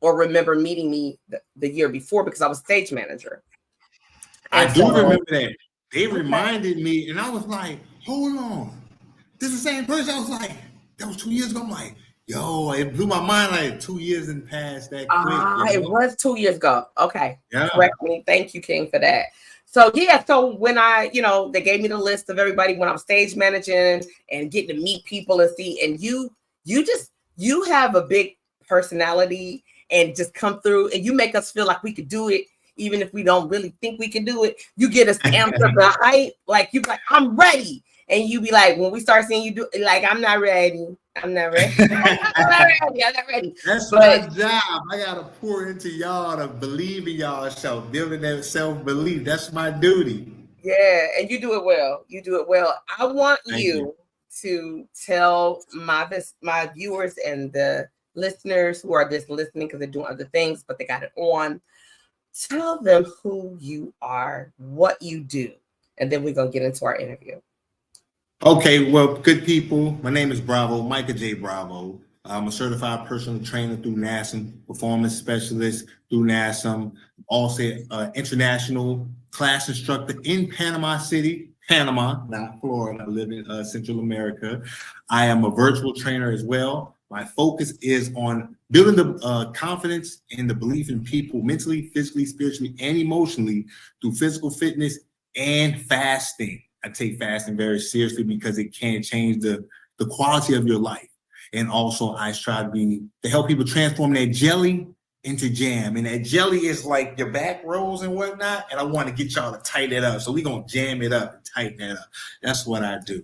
or remember meeting me the year before because I was stage manager. I And do so, remember that. They reminded me, and I was like, hold on. This is the same person. I was like, that was 2 years ago. I'm like, yo, it blew my mind like 2 years and passed that quick. it was 2 years ago. Okay. Yeah. Correct me. Thank you, King, for that. So yeah, so when I, they gave me the list of everybody when I'm stage managing and getting to meet people and see, and you have a big personality and just come through and you make us feel like we could do it, even if we don't really think we can do it. You get us amped up the hype, like you like, I'm ready. And you be like, when we start seeing you do like, I'm not ready. I'm not ready. I'm not ready. That's my job. I gotta pour into y'all to believe in y'all self, building that self-belief. That's my duty. Yeah, and you do it well. You do it well. I want Thank you to tell my viewers and the listeners who are just listening because they're doing other things, but they got it on. Tell them who you are, what you do, and then we're gonna get into our interview. Okay, well, good people. My name is Braavo, Micah J. Braavo. I'm a certified personal trainer through NASM, performance specialist through NASM, also international class instructor in Panama City, Panama, not Florida. I live in Central America. I am a virtual trainer as well. My focus is on building the confidence and the belief in people mentally, physically, spiritually, and emotionally through physical fitness and fasting. I take fasting very seriously because it can change the quality of your life. And also I strive to help people transform that jelly into jam. And that jelly is like your back rolls and whatnot. And I want to get y'all to tighten it up. So we're going to jam it up and tighten it up. That's what I do.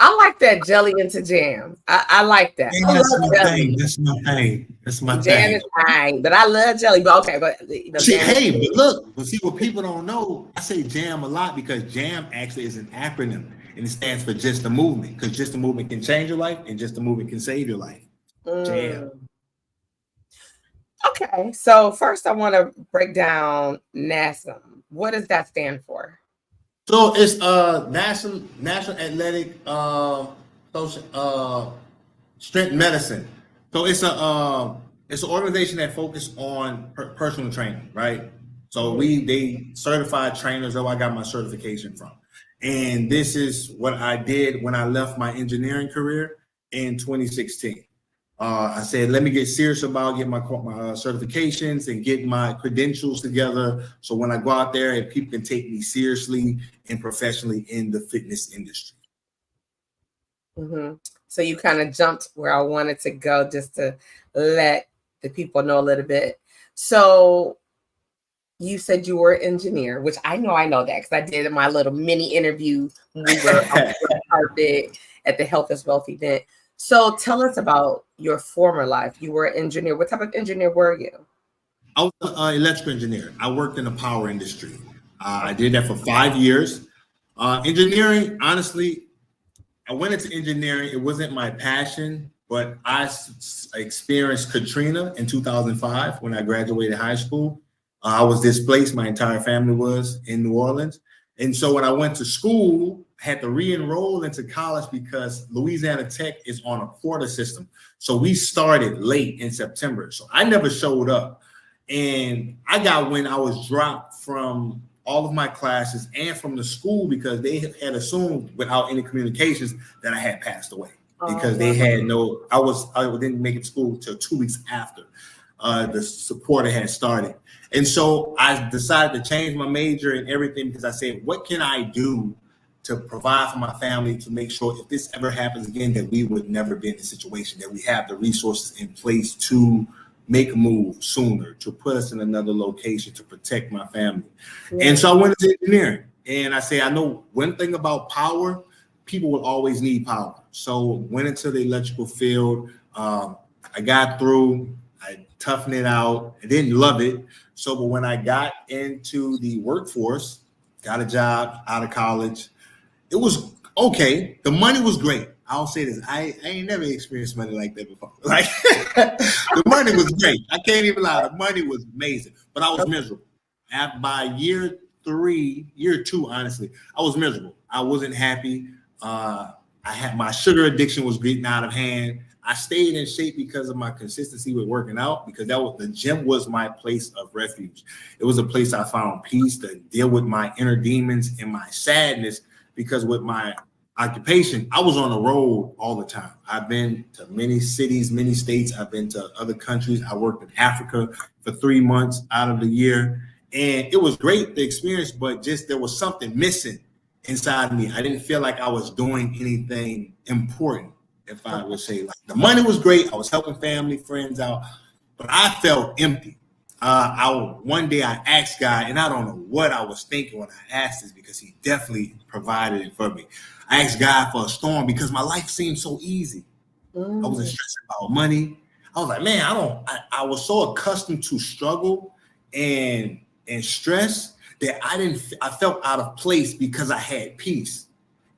I like that jelly into jam. I like that. Yeah, that's my thing. That's my thing. That's my jam thing. is fine, but I love jelly. But okay, but see, hey, but look, but see what people don't know. I say jam a lot because jam actually is an acronym and it stands for just a movement. Because just a movement can change your life, and just a movement can save your life. Jam. Okay, so first I want to break down NASM. What does that stand for? So it's National Athletic Strength Medicine. So it's an organization that focuses on personal training, right? So they certified trainers. That's where I got my certification from. And this is what I did when I left my engineering career in 2016. I said, let me get serious about getting my certifications and get my credentials together. So when I go out there and people can take me seriously and professionally in the fitness industry. Mm-hmm. So you kind of jumped where I wanted to go just to let the people know a little bit. So you said you were an engineer, which I know that because I did my little mini interview when we were on the carpet at the Health is Wealth event. So tell us about your former life. You were an engineer. What type of engineer were you? I was an electrical engineer. I worked in the power industry. I did that for 5 years. Engineering, honestly, I went into engineering. It wasn't my passion, but I experienced Katrina in 2005 when I graduated high school. I was displaced. My entire family was in New Orleans. And so when I went to school, I had to re-enroll into college because Louisiana Tech is on a quarter system. So we started late in September. So I never showed up. And I got when I was dropped from all of my classes and from the school because they had assumed without any communications that I had passed away because they had I didn't make it to school until 2 weeks after the supporter had started. And so I decided to change my major and everything because I said, what can I do to provide for my family to make sure if this ever happens again, that we would never be in a situation, that we have the resources in place to make a move sooner, to put us in another location, to protect my family. Yeah. And so I went into engineering and I say, I know one thing about power, people will always need power. So went into the electrical field. I got through, I toughened it out. I didn't love it. So, but when I got into the workforce, got a job out of college, it was okay. The money was great. I'll say this. I ain't never experienced money like that before. Like the money was great. I can't even lie. The money was amazing, but I was miserable. By year 2, honestly, I was miserable. I wasn't happy. I had my sugar addiction was getting out of hand. I stayed in shape because of my consistency with working out, because the gym was my place of refuge. It was a place I found peace to deal with my inner demons and my sadness, because with my occupation, I was on the road all the time. I've been to many cities, many states. I've been to other countries. I worked in Africa for 3 months out of the year. And it was great, the experience, but just there was something missing inside me. I didn't feel like I was doing anything important, if I would say. Like, the money was great. I was helping family, friends out, but I felt empty. One day I asked God, and I don't know what I was thinking when I asked this, because he definitely provided it for me. I asked God for a storm because my life seemed so easy. I wasn't stressing about money. I was like, man, I was so accustomed to struggle and stress that I felt out of place because I had peace.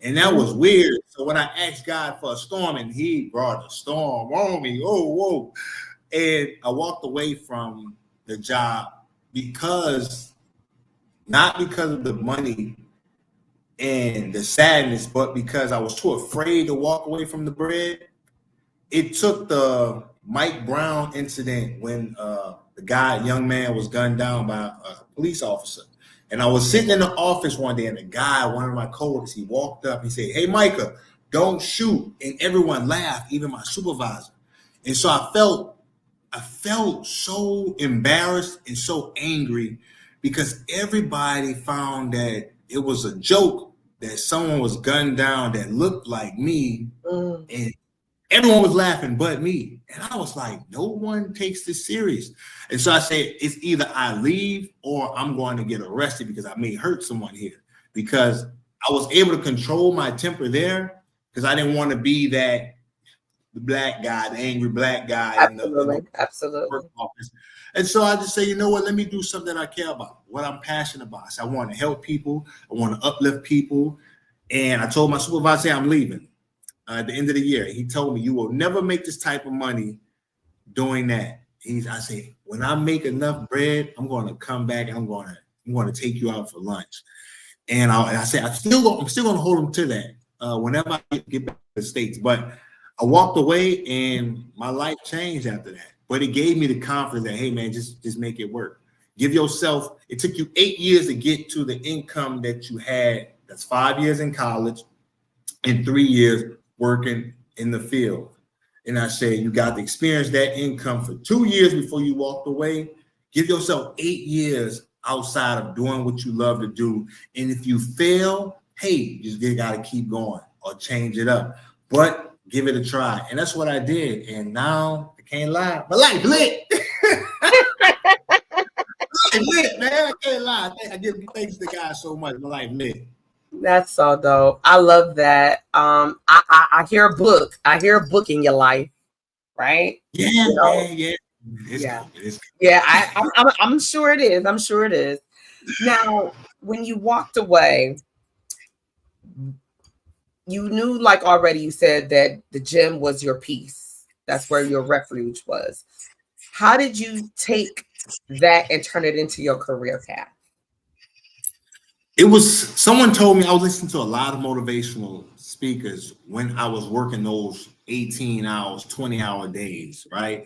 And that was weird. So when I asked God for a storm, and he brought a storm on me, whoa. And I walked away from the job not because of the money and the sadness, but because I was too afraid to walk away from the bread. It took the Mike Brown incident when the young man was gunned down by a police officer. And I was sitting in the office one day, and one of my coworkers, he walked up, he said, "Hey, Micah, don't shoot." And everyone laughed, even my supervisor. And so I felt so embarrassed and so angry, because everybody found that it was a joke that someone was gunned down that looked like me, and everyone was laughing but me. And I was like, no one takes this serious. And so I said, it's either I leave or I'm going to get arrested, because I may hurt someone here. Because I was able to control my temper there, because I didn't want to be the black guy, the angry black guy. Absolutely. in the work office. And so I just say, you know what, let me do something I care about, what I'm passionate about. So I want to help people. I want to uplift people. And I told my supervisor, I'm leaving. At the end of the year, he told me, you will never make this type of money doing that. I said, when I make enough bread, I'm going to come back and I'm going to take you out for lunch. And I said, I'm still going to hold him to that whenever I get back to the States. But I walked away and my life changed after that. But it gave me the confidence that, hey man, just make it work. Give yourself, it took you 8 years to get to the income that you had. That's 5 years in college and 3 years working in the field. And I say, you got to experience that income for 2 years before you walked away. Give yourself 8 years outside of doing what you love to do. And if you fail, hey, you just got to keep going or change it up. But give it a try. And that's what I did. And now I can't lie, my life lit. Lit, man. I can't lie. I give thanks to God so much. My life lit. That's so dope. I love that. I hear a book. I hear a book in your life, right? Yeah, you know? yeah. I'm sure it is. I'm sure it is. Now, when you walked away, you knew, like already you said, that the gym was your peace. That's where your refuge was. How did you take that and turn it into your career path? It was, someone told me, I was listening to a lot of motivational speakers when I was working those 18 hours, 20-hour days, right?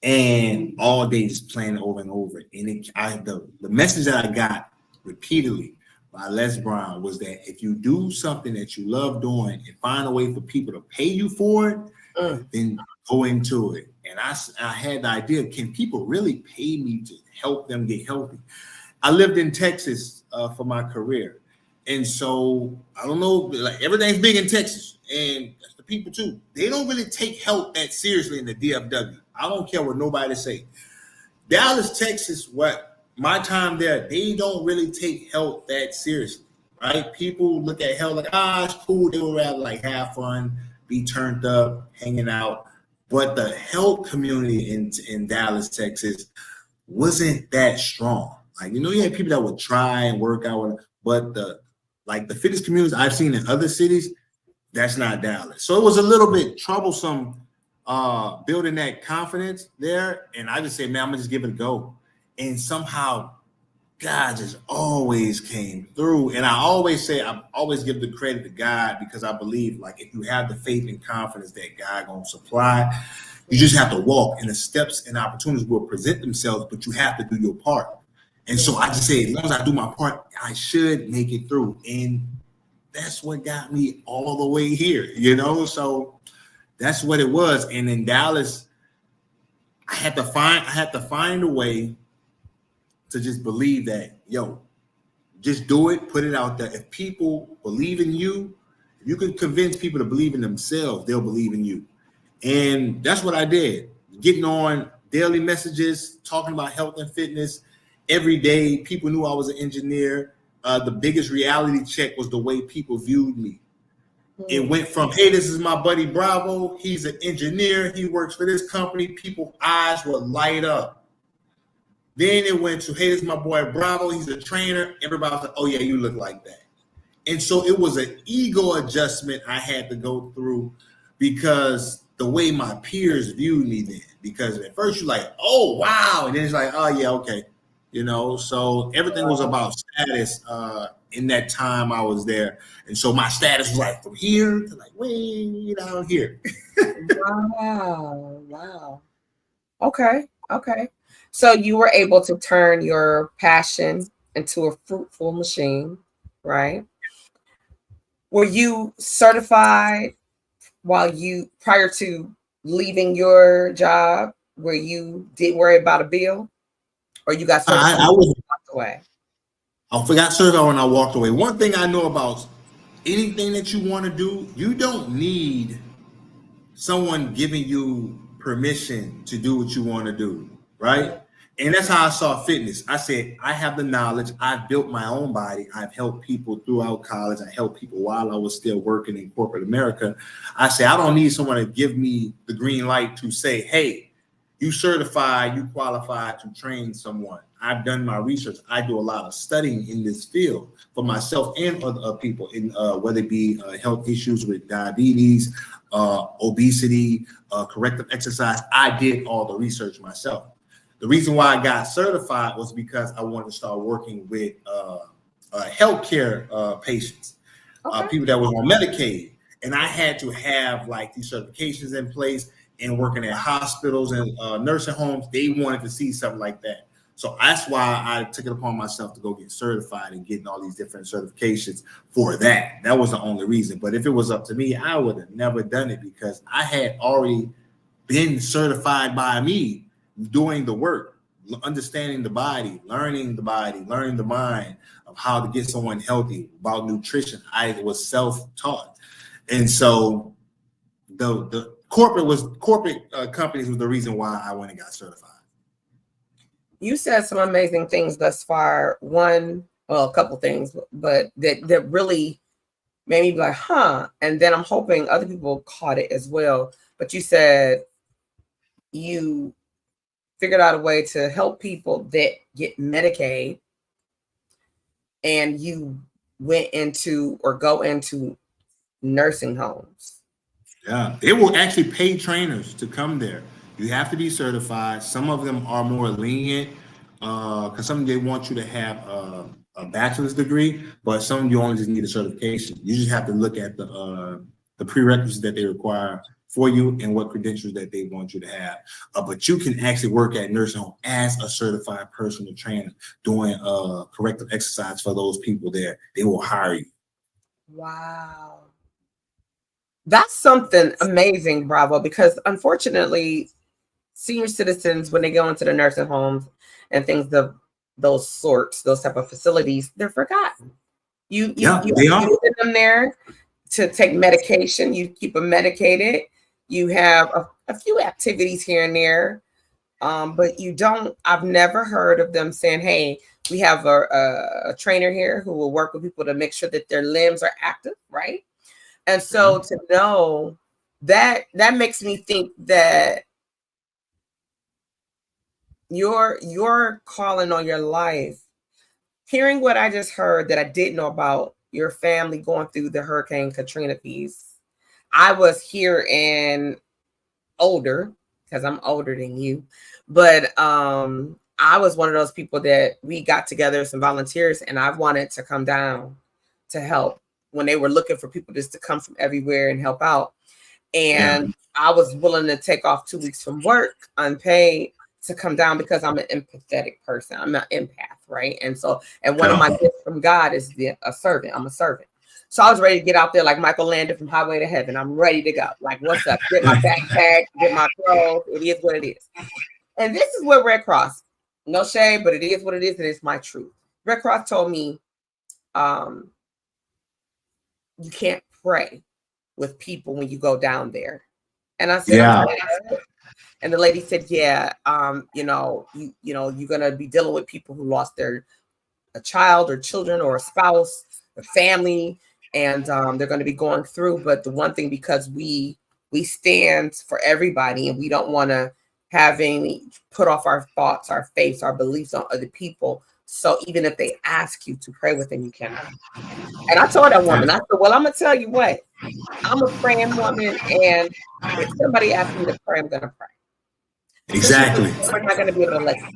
And all day just playing over and over. And the message that I got repeatedly by Les Brown was that if you do something that you love doing and find a way for people to pay you for it, then go into it. And I had the idea, can people really pay me to help them get healthy? I lived in Texas for my career. And so, I don't know, like everything's big in Texas. And that's the people too. They don't really take health that seriously in the DFW. I don't care what nobody say. Dallas, Texas, my time there, they don't really take health that seriously, right? People look at health like, it's cool. They would rather like have fun, be turned up, hanging out. But the health community in Dallas, Texas wasn't that strong. Like, you had people that would try and work out, but the fitness communities I've seen in other cities, that's not Dallas. So it was a little bit troublesome building that confidence there. And I just said, man, I'm gonna just give it a go. And somehow God just always came through. And I always say, I always give the credit to God, because I believe, like, if you have the faith and confidence that God gonna supply, you just have to walk, and the steps and opportunities will present themselves, but you have to do your part. And so I just say, as long as I do my part, I should make it through. And that's what got me all the way here, you know? So that's what it was. And in Dallas, I had to find a way to just believe that, yo, just do it, put it out there. If people believe in you, if you can convince people to believe in themselves, they'll believe in you. And that's what I did. Getting on daily messages, talking about health and fitness every day. People knew I was an engineer. The biggest reality check was the way people viewed me. It went from, hey, this is my buddy Braavo. He's an engineer. He works for this company. People's eyes would light up. Then it went to, hey, this is my boy Braavo. He's a trainer. Everybody was like, oh, yeah, you look like that. And so it was an ego adjustment I had to go through, because the way my peers viewed me then. Because at first you're like, oh, wow. And then it's like, oh, yeah, okay. You know, so everything was about status in that time I was there. And so my status was like from here to like way down here. Wow. Okay. So you were able to turn your passion into a fruitful machine, right? Were you certified prior to leaving your job, where you didn't worry about a bill, or you got certified I walked away? I forgot certified when I walked away. One thing I know about anything that you want to do, you don't need someone giving you permission to do what you want to do, right? And that's how I saw fitness. I said, I have the knowledge. I've built my own body. I've helped people throughout college. I helped people while I was still working in corporate America. I say, I don't need someone to give me the green light to say, hey, you certified, you qualified to train someone. I've done my research. I do a lot of studying in this field for myself and other people, in whether it be health issues with diabetes, obesity, corrective exercise. I did all the research myself. The reason why I got certified was because I wanted to start working with healthcare patients, people that were on Medicaid. And I had to have like these certifications in place, and working at hospitals and nursing homes. They wanted to see something like that. So that's why I took it upon myself to go get certified and getting all these different certifications for that. That was the only reason. But if it was up to me, I would have never done it, because I had already been certified by me doing the work, understanding the body, learning the mind of how to get someone healthy, about nutrition. I was self-taught. And so the corporate companies was the reason why I went and got certified. You said some amazing things thus far. A couple things, but that really made me be like, huh. And then I'm hoping other people caught it as well. But you said you figured out a way to help people that get Medicaid, and you went into or go into nursing homes. Yeah, they will actually pay trainers to come there. You have to be certified. Some of them are more lenient, because some they want you to have a bachelor's degree, but some you only just need a certification. You just have to look at the prerequisites that they require for you and what credentials that they want you to have. But you can actually work at nursing home as a certified personal trainer doing corrective exercise for those people there. They will hire you. Wow. That's something amazing, Braavo, because unfortunately, senior citizens, when they go into the nursing homes and things of those type of facilities, they're forgotten. You put them there to take medication. You keep them medicated. You have a few activities here and there, but you don't. I've never heard of them saying, "Hey, we have a trainer here who will work with people to make sure that their limbs are active," right? And so to know that makes me think that your calling on your life, hearing what I just heard that I didn't know about your family going through the Hurricane Katrina piece. I was here and older, because I'm older than you, but I was one of those people that we got together, some volunteers, and I wanted to come down to help when they were looking for people just to come from everywhere and help out. And I was willing to take off 2 weeks from work unpaid to come down because I'm an empathetic person. I'm an empath, right? And so, and one of my gifts from God is a servant. I'm a servant. So I was ready to get out there like Michael Landon from Highway to Heaven. I'm ready to go. Like, what's up? Get my backpack, get my clothes. It is what it is. And this is where Red Cross, no shame, but it is what it is, and it's my truth. Red Cross told me, you can't pray with people when you go down there. And I said, yeah. And the lady said, yeah, you're gonna be dealing with people who lost a child or children or a spouse, a family, and they're gonna be going through. But the one thing, because we stand for everybody, and we don't want to have any put off our thoughts, our faiths, our beliefs on other people. So even if they ask you to pray with them, you cannot. And I told that woman, I said, well, I'm going to tell you what, I'm a praying woman. And if somebody asks me to pray, I'm going to pray. Exactly. We're not going to be able to let you.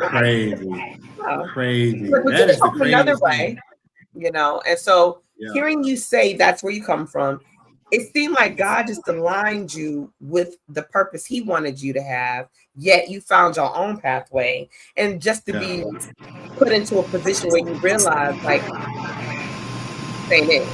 Crazy. Oh. Crazy. But That is the craziest another thing. way, And so hearing you say that's where you come from, it seemed like God just aligned you with the purpose he wanted you to have, yet you found your own pathway. And just to be put into a position where you realize, like, saying it.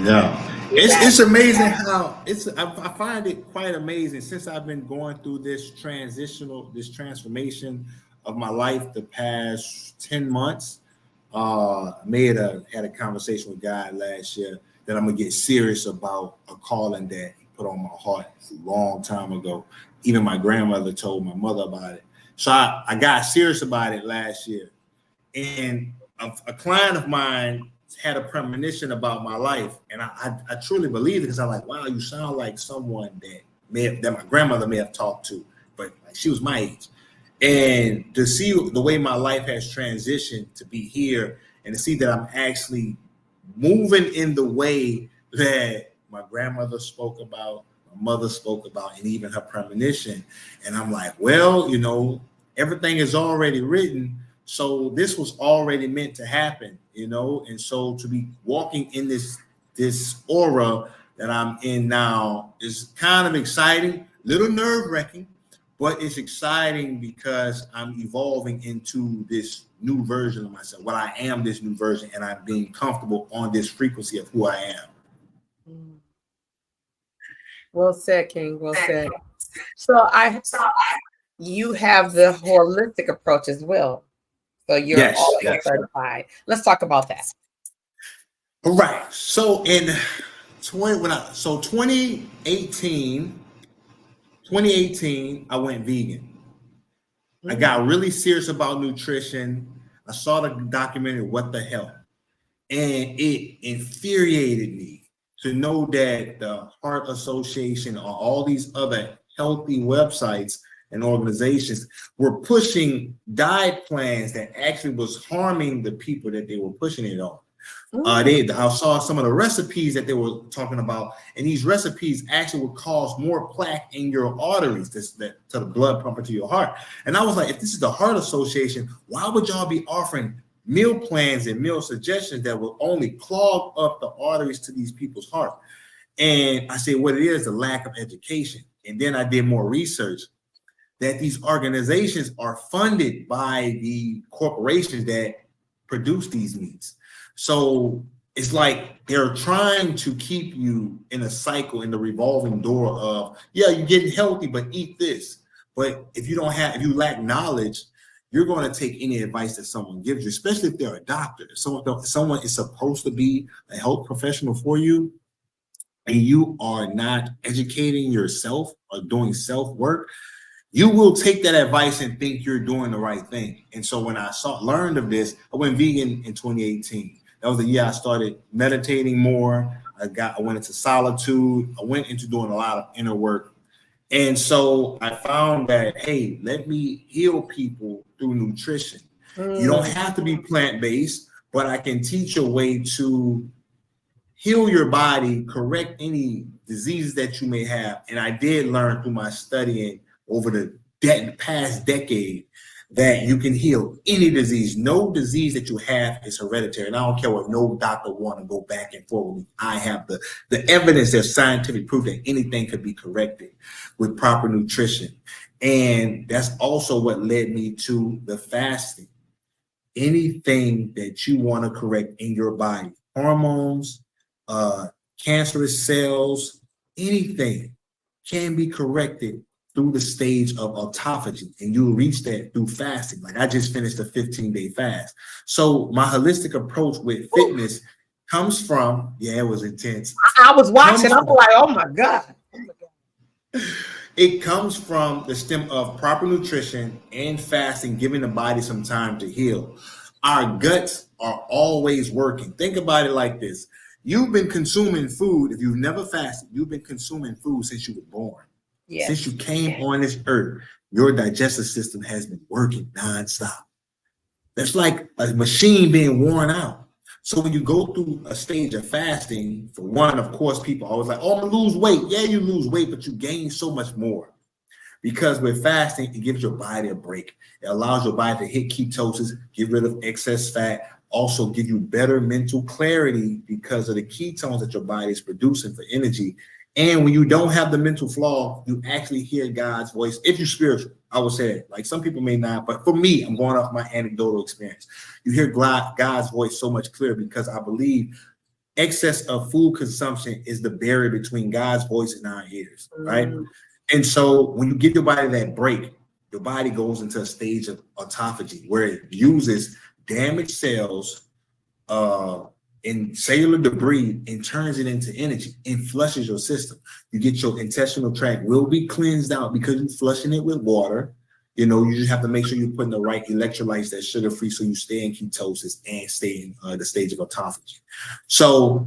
Yeah. It's amazing how I find it quite amazing since I've been going through this transformation of my life the past 10 months. Had a conversation with God last year that I'm gonna get serious about a calling that he put on my heart a long time ago. Even my grandmother told my mother about it. So I got serious about it last year. And a client of mine had a premonition about my life. And I truly believe it, because I'm like, wow, you sound like someone that my grandmother may have talked to, but like, she was my age. And to see the way my life has transitioned to be here, and to see that I'm actually moving in the way that my grandmother spoke about, my mother spoke about, and even her premonition. And I'm like, well, everything is already written. So this was already meant to happen, And so to be walking in this aura that I'm in now is kind of exciting, little nerve-wracking, but it's exciting because I'm evolving into this new version of myself. Well, I am this new version, and I'm being comfortable on this frequency of who I am. Well said, King. Well said. So you have the holistic approach as well. So you're all certified. Let's talk about that. All right. So in 2018, I went vegan. I got really serious about nutrition. I saw the documentary, What the Hell? And it infuriated me to know that the Heart Association or all these other healthy websites and organizations were pushing diet plans that actually was harming the people that they were pushing it on. I saw some of the recipes that they were talking about, and these recipes actually would cause more plaque in your arteries to the blood pumping to your heart. And I was like, if this is the Heart Association, why would y'all be offering meal plans and meal suggestions that will only clog up the arteries to these people's heart? And I said, what it is, the lack of education. And then I did more research that these organizations are funded by the corporations that produce these meats. So it's like they're trying to keep you in a cycle, in the revolving door of, you're getting healthy, but eat this. But if you lack knowledge, you're going to take any advice that someone gives you, especially if they're a doctor. If someone is supposed to be a health professional for you, and you are not educating yourself or doing self-work, you will take that advice and think you're doing the right thing. And so when I learned of this, I went vegan in 2018. That was the year I started meditating more. I went into solitude. I went into doing a lot of inner work. And so I found that, hey, let me heal people through nutrition. You don't have to be plant-based, but I can teach a way to heal your body, correct any diseases that you may have. And I did learn through my studying over the past decade that you can heal any disease. No disease that you have is hereditary. And I don't care what no doctor want to go back and forth with me. I have the evidence, there's scientific proof that anything could be corrected with proper nutrition. And that's also what led me to the fasting. Anything that you want to correct in your body, hormones, cancerous cells, anything can be corrected through the stage of autophagy, and you'll reach that through fasting. Like I just finished a 15-day fast. So my holistic approach with fitness comes from, yeah, it was intense. I was watching, I'm like, oh my God. It comes from the stem of proper nutrition and fasting, giving the body some time to heal. Our guts are always working. Think about it like this. You've been consuming food. If you've never fasted, you've been consuming food since you were born. Yes. Since you came on this earth, your digestive system has been working nonstop. That's like a machine being worn out. So when you go through a stage of fasting, for one, of course, people always like, oh, I'm gonna lose weight. Yeah, you lose weight, but you gain so much more. Because with fasting, it gives your body a break. It allows your body to hit ketosis, get rid of excess fat, also give you better mental clarity because of the ketones that your body is producing for energy. And when you don't have the mental flaw, you actually hear God's voice. If you're spiritual, I would say that. Like some people may not, but for me, I'm going off my anecdotal experience. You hear God's voice so much clearer because I believe excess of food consumption is the barrier between God's voice and our ears, right? And so when you give your body that break, your body goes into a stage of autophagy where it uses damaged cells and cellular debris and turns it into energy and flushes your system. You get your intestinal tract will be cleansed out because you're flushing it with water. You know, you just have to make sure you're putting the right electrolytes that's sugar-free so you stay in ketosis and stay in the stage of autophagy. So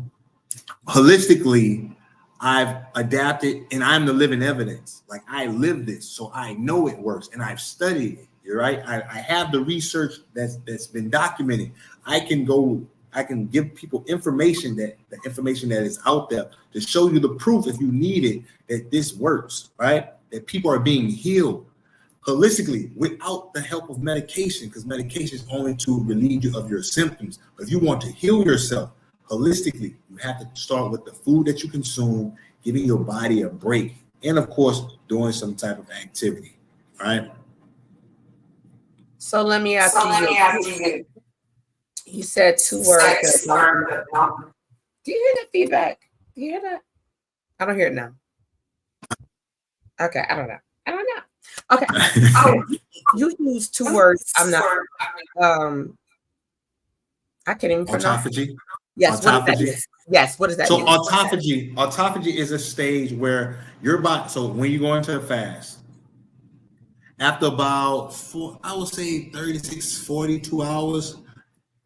holistically, I've adapted and I'm the living evidence. Like I live this, so I know it works and I've studied it. You're right. I have the research that's been documented. I can give people information the information that is out there to show you the proof if you need it that this works, right? That people are being healed holistically without the help of medication, because medication is only to relieve you of your symptoms. But if you want to heal yourself holistically, you have to start with the food that you consume, giving your body a break, and of course, doing some type of activity, right? So let me ask you. You said 2 words. Do you hear that feedback? Do you hear that? I don't hear it now. Okay, I don't know. Okay. You use 2 words. I'm not. I can't even pronounce. Autophagy. Yes. Autophagy. Yes. What does that mean? So autophagy is a stage where your body. So when you go into a fast, after about 36, 42 hours,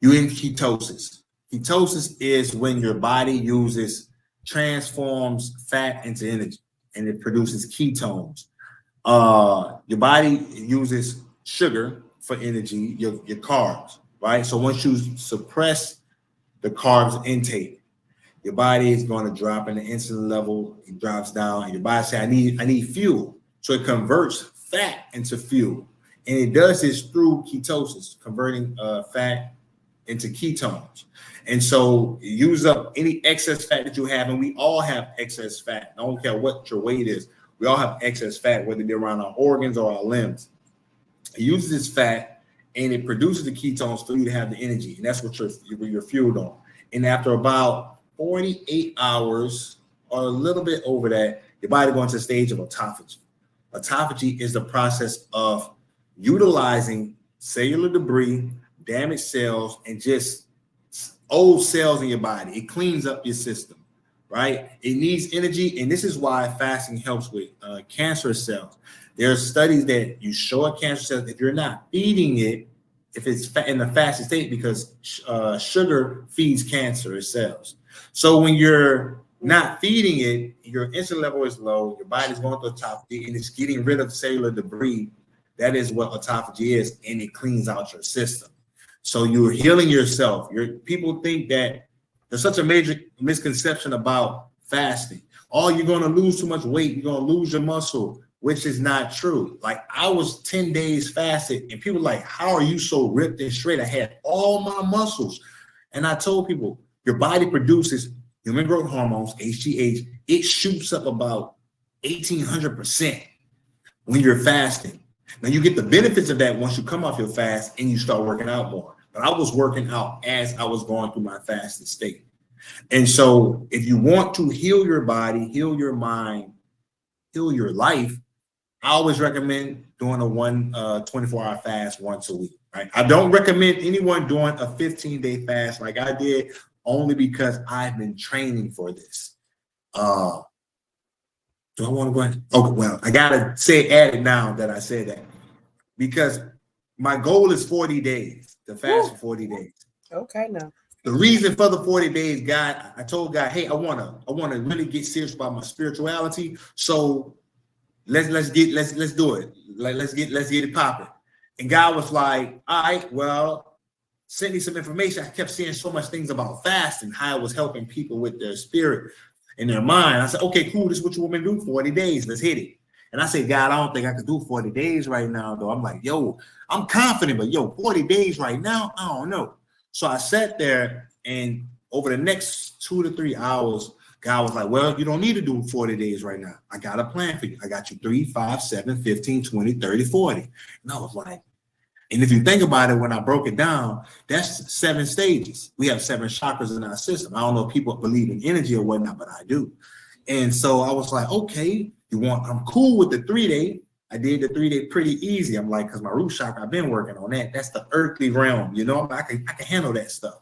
you're in ketosis. Ketosis is when your body transforms fat into energy, and it produces ketones. Your body uses sugar for energy, your carbs, right? So once you suppress the carbs intake, your body is going to drop in the insulin level. It drops down, and your body says, I need fuel. So it converts fat into fuel. And it does this through ketosis, converting fat into ketones. And so you use up any excess fat that you have, and we all have excess fat. I don't care what your weight is. We all have excess fat, whether they're around our organs or our limbs. It uses this fat, and it produces the ketones for you to have the energy, and that's what you're fueled on. And after about 48 hours or a little bit over that, your body goes into a stage of autophagy. Autophagy is the process of utilizing cellular debris, damaged cells, and just old cells in your body. It cleans up your system, right? It needs energy, and this is why fasting helps with cancerous cells. There are studies that you show a cancer cell if you're not feeding it, if it's in the fasted state, because sugar feeds cancerous cells. So when you're not feeding it, your insulin level is low, your body's going through autophagy, and it's getting rid of cellular debris. That is what autophagy is, and it cleans out your system. So you're healing yourself. People think that there's such a major misconception about fasting. Oh, you're going to lose too much weight. You're going to lose your muscle. which is not true. Like I was 10 days fasted and people were like, how are you so ripped and straight? I had all my muscles. And I told people, your body produces human growth hormones, HGH. It shoots up about 1,800% when you're fasting. Now you get the benefits of that once you come off your fast and you start working out more. But I was working out as I was going through my fasted state. And so if you want to heal your body, heal your mind, heal your life, I always recommend doing a 24-hour fast once a week. Right? I don't recommend anyone doing a 15-day fast like I did, only because I've been training for this. Do I want to go ahead? Okay, well, I gotta add it now that I said that, because my goal is 40 days to fast for 40 days. Okay, now. The reason for the 40 days, God, I told God, hey, I wanna really get serious about my spirituality. So let's do it. Let's get it popping. And God was like, all right, well, send me some information. I kept seeing so much things about fasting, how it was helping people with their spirit and their mind. I said, okay, cool. This is what you want me to do. 40 days. Let's hit it. And I said, God, I don't think I could do 40 days right now, though. I'm like, yo, I'm confident, but 40 days right now, I don't know. So I sat there, and over the next 2 to 3 hours, God was like, well, you don't need to do 40 days right now. I got a plan for you. I got you 3, 5, 7, 15, 20, 30, 40. And I was like, and if you think about it, when I broke it down, that's 7 stages. We have 7 chakras in our system. I don't know if people believe in energy or whatnot, but I do. And so I was like, okay, I'm cool with the 3-day. I did the 3-day pretty easy. I'm like, because my root chakra, I've been working on that. That's the earthly realm. I can handle that stuff.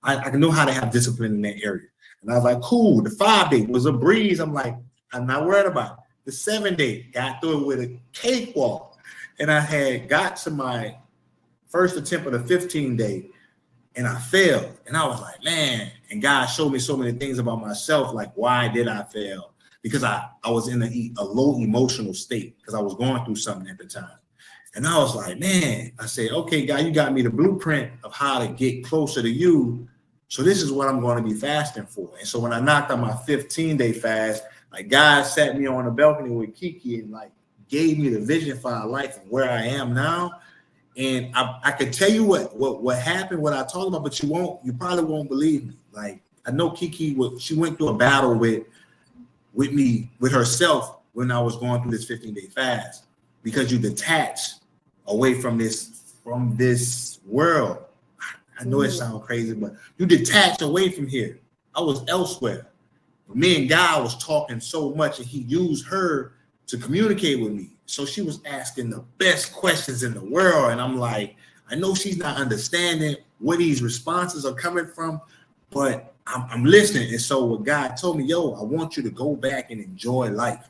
I can know how to have discipline in that area. And I was like, cool. The 5-day was a breeze. I'm like, I'm not worried about it. The 7-day, got through it with a cakewalk. And I had got to my first attempt of the 15-day, and I failed. And I was like, man, and God showed me so many things about myself, like, why did I fail? Because I was in a low emotional state because I was going through something at the time. And I was like, man, I said, okay, God, you got me the blueprint of how to get closer to you. So this is what I'm going to be fasting for. And so when I knocked on my 15-day fast, like God sat me on the balcony with Kiki and like gave me the vision for our life and where I am now. And I could tell you what happened, what I talked about, but you probably won't believe me. Like I know Kiki, she went through a battle with me, with herself when I was going through this 15-day fast, because you detach away from this world. I know it sounds crazy, but you detach away from here. I was elsewhere. Me and God was talking so much, and he used her to communicate with me. So she was asking the best questions in the world. And I'm like, I know she's not understanding where these responses are coming from, but I'm listening. And so what God told me, I want you to go back and enjoy life.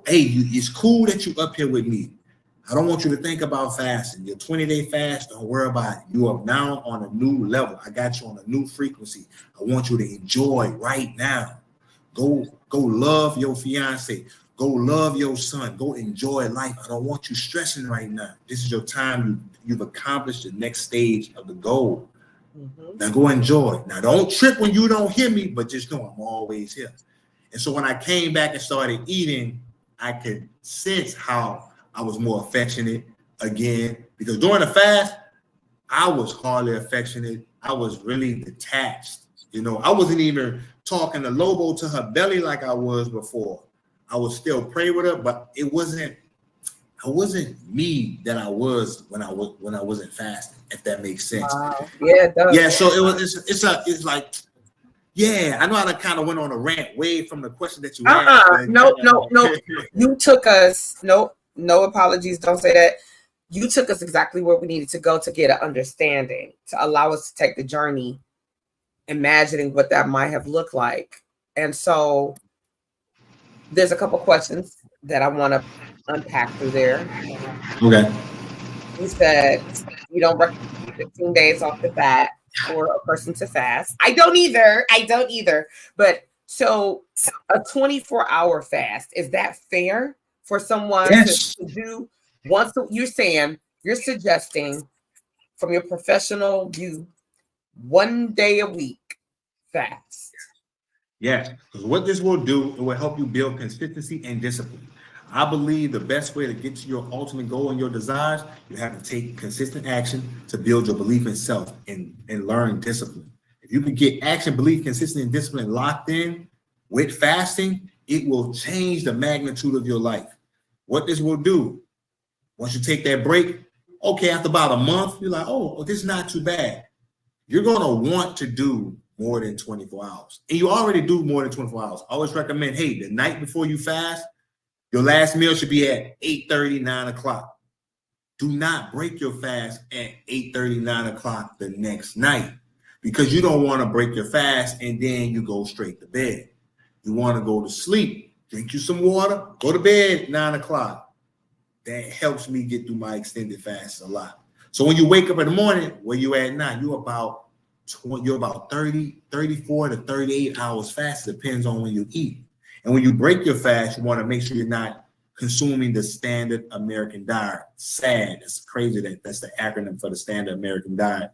Hey, it's cool that you up here with me. I don't want you to think about fasting. Your 20-day fast, don't worry about it. You are now on a new level. I got you on a new frequency. I want you to enjoy right now. Go love your fiance. Go love your son. Go enjoy life. I don't want you stressing right now. This is your time. You've accomplished the next stage of the goal. Mm-hmm. Now go enjoy. Now don't trip when you don't hear me, but just know I'm always here. And so when I came back and started eating, I could sense how I was more affectionate again, because during the fast, I was hardly affectionate. I was really detached. I wasn't even talking to Lobo to her belly like I was before. I would still pray with her, but I wasn't me that I was when I wasn't fasting, if that makes sense. Wow. Yeah, it does. Yeah, so it's like, yeah, I know I kind of went on a rant way from the question that you asked. No. You took us, no apologies, don't say that. You took us exactly where we needed to go to get an understanding, to allow us to take the journey, imagining what that might have looked like. And so there's a couple questions that I want to unpack through there. Okay. You said you don't recommend 15 days off the bat for a person to fast. I don't either. But so a 24-hour fast, is that fair for someone to do? You're suggesting from your professional view, 1 day a week fast. Yes, because what this will do, it will help you build consistency and discipline. I believe the best way to get to your ultimate goal and your desires, you have to take consistent action to build your belief in self and learn discipline. If you can get action, belief, consistency, and discipline locked in with fasting, it will change the magnitude of your life. What this will do, once you take that break, okay, after about a month, you're like, oh, this is not too bad. You're going to want to do more than 24 hours. And you already do more than 24 hours. I always recommend, hey, the night before you fast, your last meal should be at 8:30, 9 o'clock. Do not break your fast at 8:30, 9 o'clock the next night, because you don't want to break your fast and then you go straight to bed. You want to go to sleep, drink you some water, go to bed 9 o'clock. That helps me get through my extended fast a lot. So when you wake up in the morning, where you at now, you're about 30, 34 to 38 hours fast. Depends on when you eat. And when you break your fast, you want to make sure you're not consuming the standard American diet. SAD. It's crazy that that's the acronym for the standard American diet.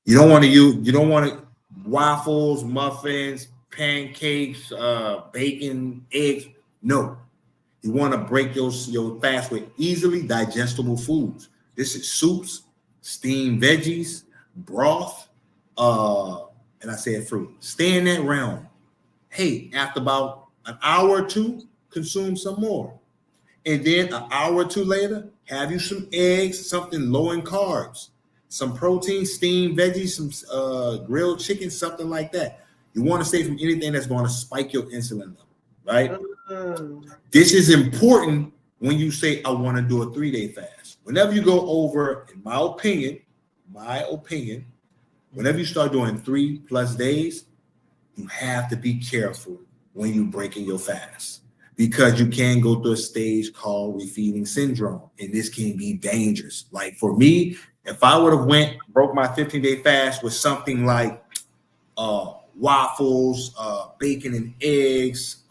You don't want to waffles, muffins, pancakes, bacon, eggs. No. You want to break your fast with easily digestible foods. This is soups, steamed veggies, broth, and I said fruit. Stay in that realm. Hey, after about an hour or two, consume some more. And then an hour or two later, have you some eggs, something low in carbs, some protein, steamed veggies, some grilled chicken, something like that. You want to stay from anything that's going to spike your insulin level, right? This is important when you say, I want to do a 3-day fast. Whenever you go over, in my opinion, whenever you start doing 3+ days, you have to be careful when you're breaking your fast, because you can go through a stage called refeeding syndrome, and this can be dangerous. Like for me, if I would have broke my 15-day fast with something like waffles, bacon and eggs,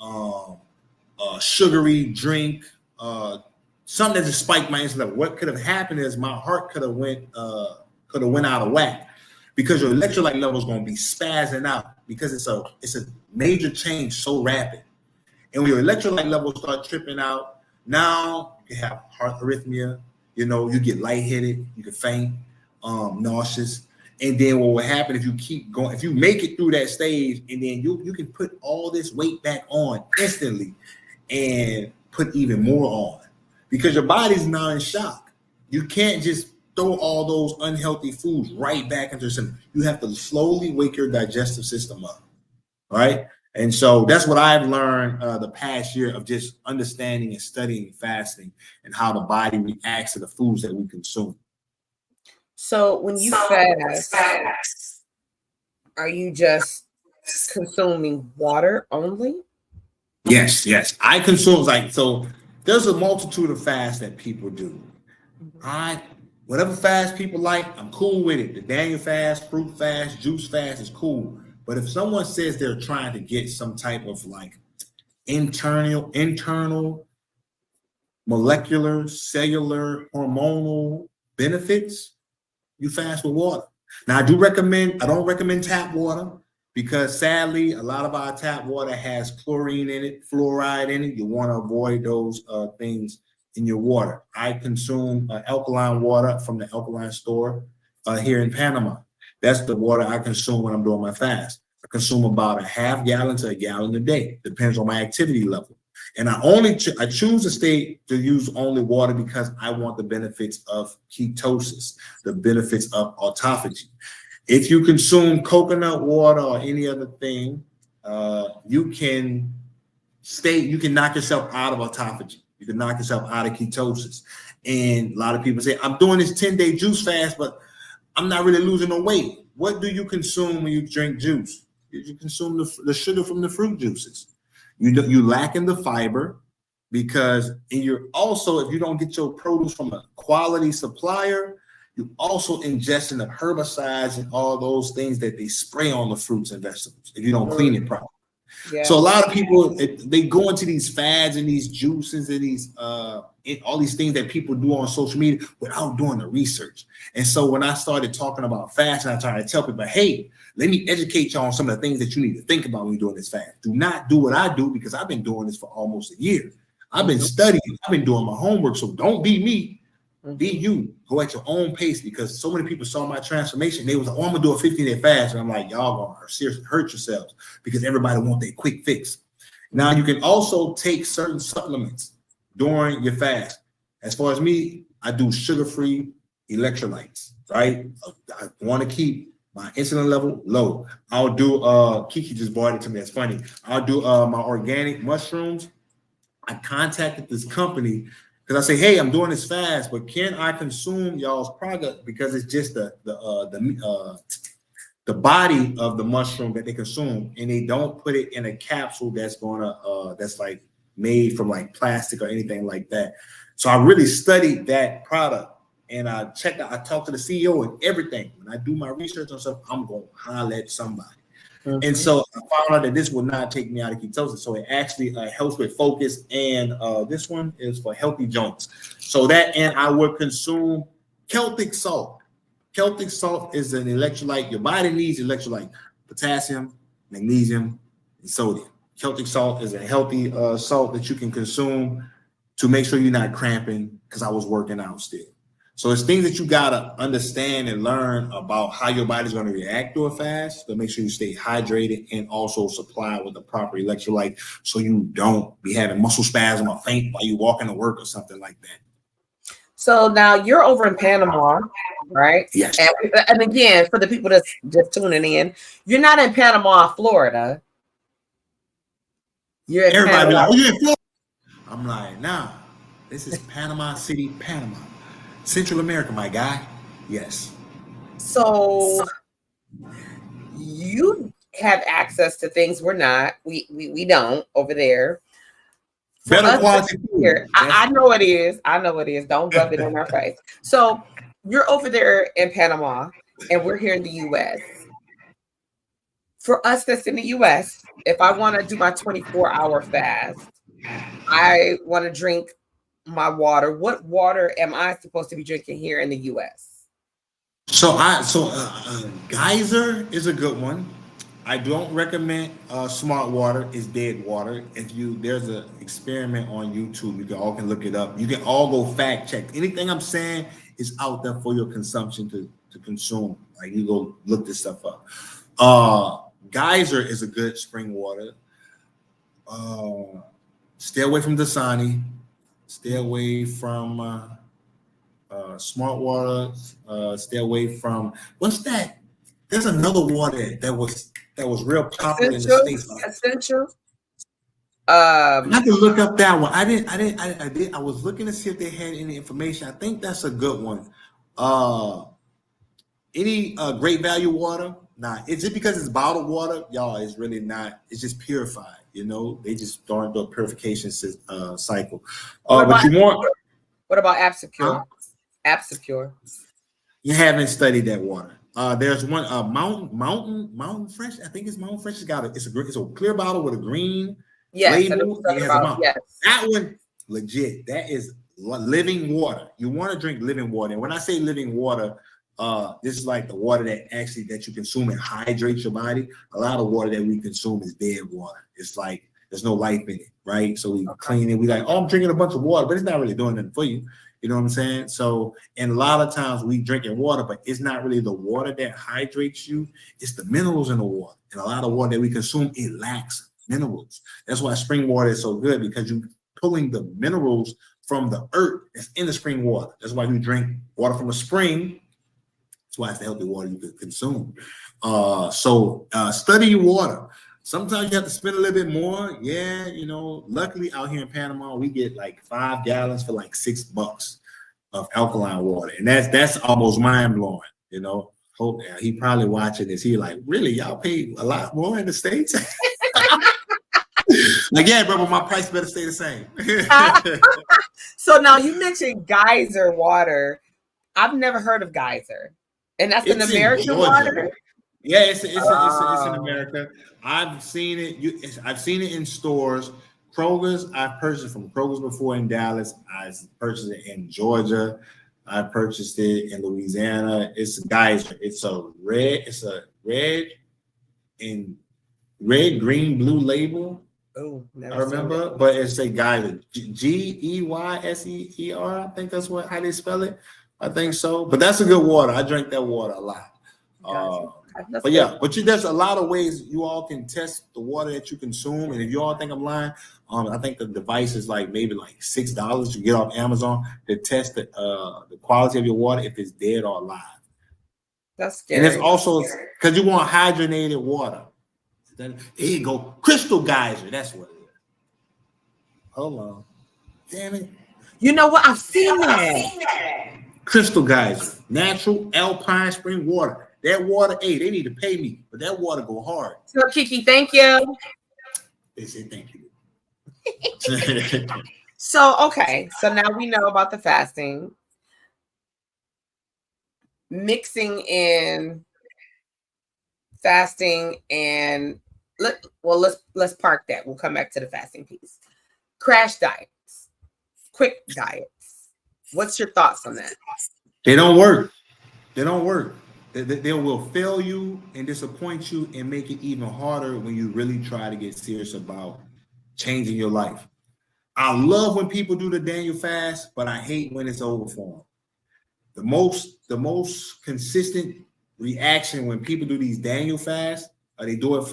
sugary drink, something that just spiked my insulin level, what could have happened is my heart could have went out of whack, because your electrolyte level is going to be spazzing out, because it's a major change so rapid. And when your electrolyte levels start tripping out, now you have heart arrhythmia, you get lightheaded, you can faint, nauseous. And then what will happen if you keep going, if you make it through that stage, and then you can put all this weight back on instantly and put even more on, because your body's now in shock. You can't just throw all those unhealthy foods right back into your system. You have to slowly wake your digestive system up, right? And so that's what I've learned the past year of just understanding and studying fasting and how the body reacts to the foods that we consume. So when you fast, are you just consuming water only? Yes. I consume so there's a multitude of fasts that people do. Whatever fast people like, I'm cool with it. The Daniel fast, fruit fast, juice fast is cool. But if someone says they're trying to get some type of like internal, molecular, cellular, hormonal benefits, you fast with water. Now, I don't recommend tap water, because sadly, a lot of our tap water has chlorine in it, fluoride in it. You want to avoid those things in your water. I consume alkaline water from the alkaline store here in Panama. That's the water I consume when I'm doing my fast. I consume about a half gallon to a gallon a day. Depends on my activity level. And I choose to use only water because I want the benefits of ketosis, the benefits of autophagy. If you consume coconut water or any other thing, you can knock yourself out of autophagy. You can knock yourself out of ketosis. And a lot of people say, I'm doing this 10-day juice fast, but I'm not really losing no weight. What do you consume when you drink juice? You consume the sugar from the fruit juices. You lack in the fiber, because if you don't get your produce from a quality supplier, you also ingesting the herbicides and all those things that they spray on the fruits and vegetables if you don't clean it properly. Yeah. So a lot of people, they go into these fads and these juices and these all these things that people do on social media without doing the research. And so when I started talking about fasting, I tried to tell people, hey, let me educate y'all on some of the things that you need to think about when you're doing this fast. Do not do what I do, because I've been doing this for almost a year. I've been studying. I've been doing my homework. So don't be me. Be Mm-hmm. you. Go at your own pace, because so many people saw my transformation. They was like, "Oh, I'm gonna do a 15-day fast," and I'm like, "Y'all gonna seriously hurt yourselves because everybody want their quick fix." Now you can also take certain supplements during your fast. As far as me, I do sugar-free electrolytes. Right? I want to keep my insulin level low. I'll do. Kiki just bought it to me. It's funny. I'll do my organic mushrooms. I contacted this company because I say, "Hey, I'm doing this fast, but can I consume y'all's product because it's just the body of the mushroom that they consume, and they don't put it in a capsule that's that's like made from like plastic or anything like that." So I really studied that product, and I talked to the CEO and everything. When I do my research on stuff, I'm gonna holler at somebody. And so I found out that this will not take me out of ketosis. So it actually helps with focus. And this one is for healthy joints. So that, and I would consume Celtic salt. Celtic salt is an electrolyte. Your body needs electrolyte, potassium, magnesium, and sodium. Celtic salt is a healthy salt that you can consume to make sure you're not cramping, because I was working out still. So it's things that you gotta understand and learn about how your body's going to react to a fast to make sure you stay hydrated and also supply with the proper electrolyte, so you don't be having muscle spasm or faint while you walking to work or something like that. So now you're over in Panama, right? Yes. And again, for the people that's just tuning in, you're not in Panama, Florida. You're in Everybody be Panama. like, "Oh, you're in Florida?" I'm like, "Nah, this is Panama City, Panama. Central America, my guy." Yes. So you have access to things we're not. We don't over there. For Better us quality here, food. I know it is. I know it is. Don't rub it in our face. So you're over there in Panama, and we're here in the U.S. For us that's in the U.S., if I want to do my 24-hour fast, I want to drink my water. What water am I supposed to be drinking here in the U.S.? So Geyser is a good one. I don't recommend smart water. It's dead water. There's an experiment on YouTube. You all can look it up. You can all go fact check. Anything I'm saying is out there for your consumption to consume. Like, you go look this stuff up. Geyser is a good spring water. Stay away from Dasani. Stay away from smart water. Stay away from, what's that? There's another water that was real popular in the States. Essential. I have to look up that one. I did. I was looking to see if they had any information. I think that's a good one. Any great value water? Nah, it's just because it's bottled water, y'all. It's really not. It's just purified. They just don't do a purification cycle. But you want. What about Absecure? Absecure. You haven't studied that water. There's one Mountain Fresh. I think it's Mountain Fresh. It's a clear bottle with a green label. It has a mountain. Yes. That one, legit. That is living water. You want to drink living water. And when I say living water, this is like the water that you consume and hydrates your body. A lot of water that we consume is dead water. It's like there's no life in it, right? So we clean it. We like, oh, I'm drinking a bunch of water, but it's not really doing nothing for you. You know what I'm saying? So, and a lot of times we drinking water, but it's not really the water that hydrates you. It's the minerals in the water. And a lot of water that we consume, it lacks minerals. That's why spring water is so good, because you're pulling the minerals from the earth that's in the spring water. That's why you drink water from a spring. That's why it's the healthy water you can consume. So study your water. Sometimes you have to spend a little bit more. Yeah, luckily out here in Panama, we get like 5 gallons for like $6 of alkaline water. And that's almost mind blowing, Hope he probably watching this. He like, really, y'all pay a lot more in the States? Like, yeah, bro, but my price better stay the same. So now you mentioned Geyser water. I've never heard of Geyser. And that's an American water? Yeah, it's in America. I've seen it. I've seen it in stores. Kroger's. I've purchased from Kroger's before in Dallas. I purchased it in Georgia. I purchased it in Louisiana. It's a Geyser. It's a red, green, blue label. Oh, I remember, but it's a geyser. Geyser. I think that's how they spell it. I think so. But that's a good water. I drink that water a lot. But yeah, there's a lot of ways you all can test the water that you consume. And if you all think I'm lying, I think the device is maybe $6 you get off Amazon to test the quality of your water if it's dead or alive. That's scary. And it's also because you want hydrogenated water. There you go, crystal geyser. That's what it is. Hold on, damn it! You know what? I've seen that. Crystal geyser, natural alpine spring water. That water, hey, they need to pay me, but that water go hard. So Kiki, thank you. They say thank you. So okay, so now we know about the fasting, mixing in fasting, and let's park that. We'll come back to the fasting piece. Crash diets, quick diets. What's your thoughts on that? They don't work. They don't work. They will fail you and disappoint you and make it even harder when you really try to get serious about changing your life. I love when people do the Daniel fast, but I hate when it's over for them. The most consistent reaction when people do these Daniel fasts, they do it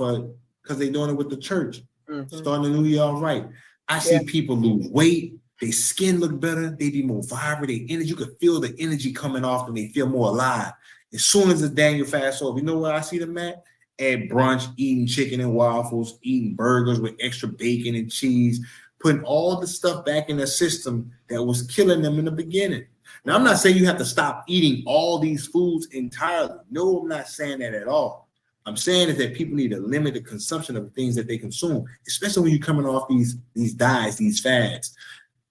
because they're doing it with the church, starting the new year all right. I see people lose weight, their skin look better, they be more vibrant, their energy, you can feel the energy coming off them, they feel more alive. As soon as the Daniel fast over, you know where I see them at? At brunch, eating chicken and waffles, eating burgers with extra bacon and cheese, putting all the stuff back in their system that was killing them in the beginning. Now, I'm not saying you have to stop eating all these foods entirely. No, I'm not saying that at all. I'm saying is that people need to limit the consumption of the things that they consume, especially when you're coming off these diets, these fads.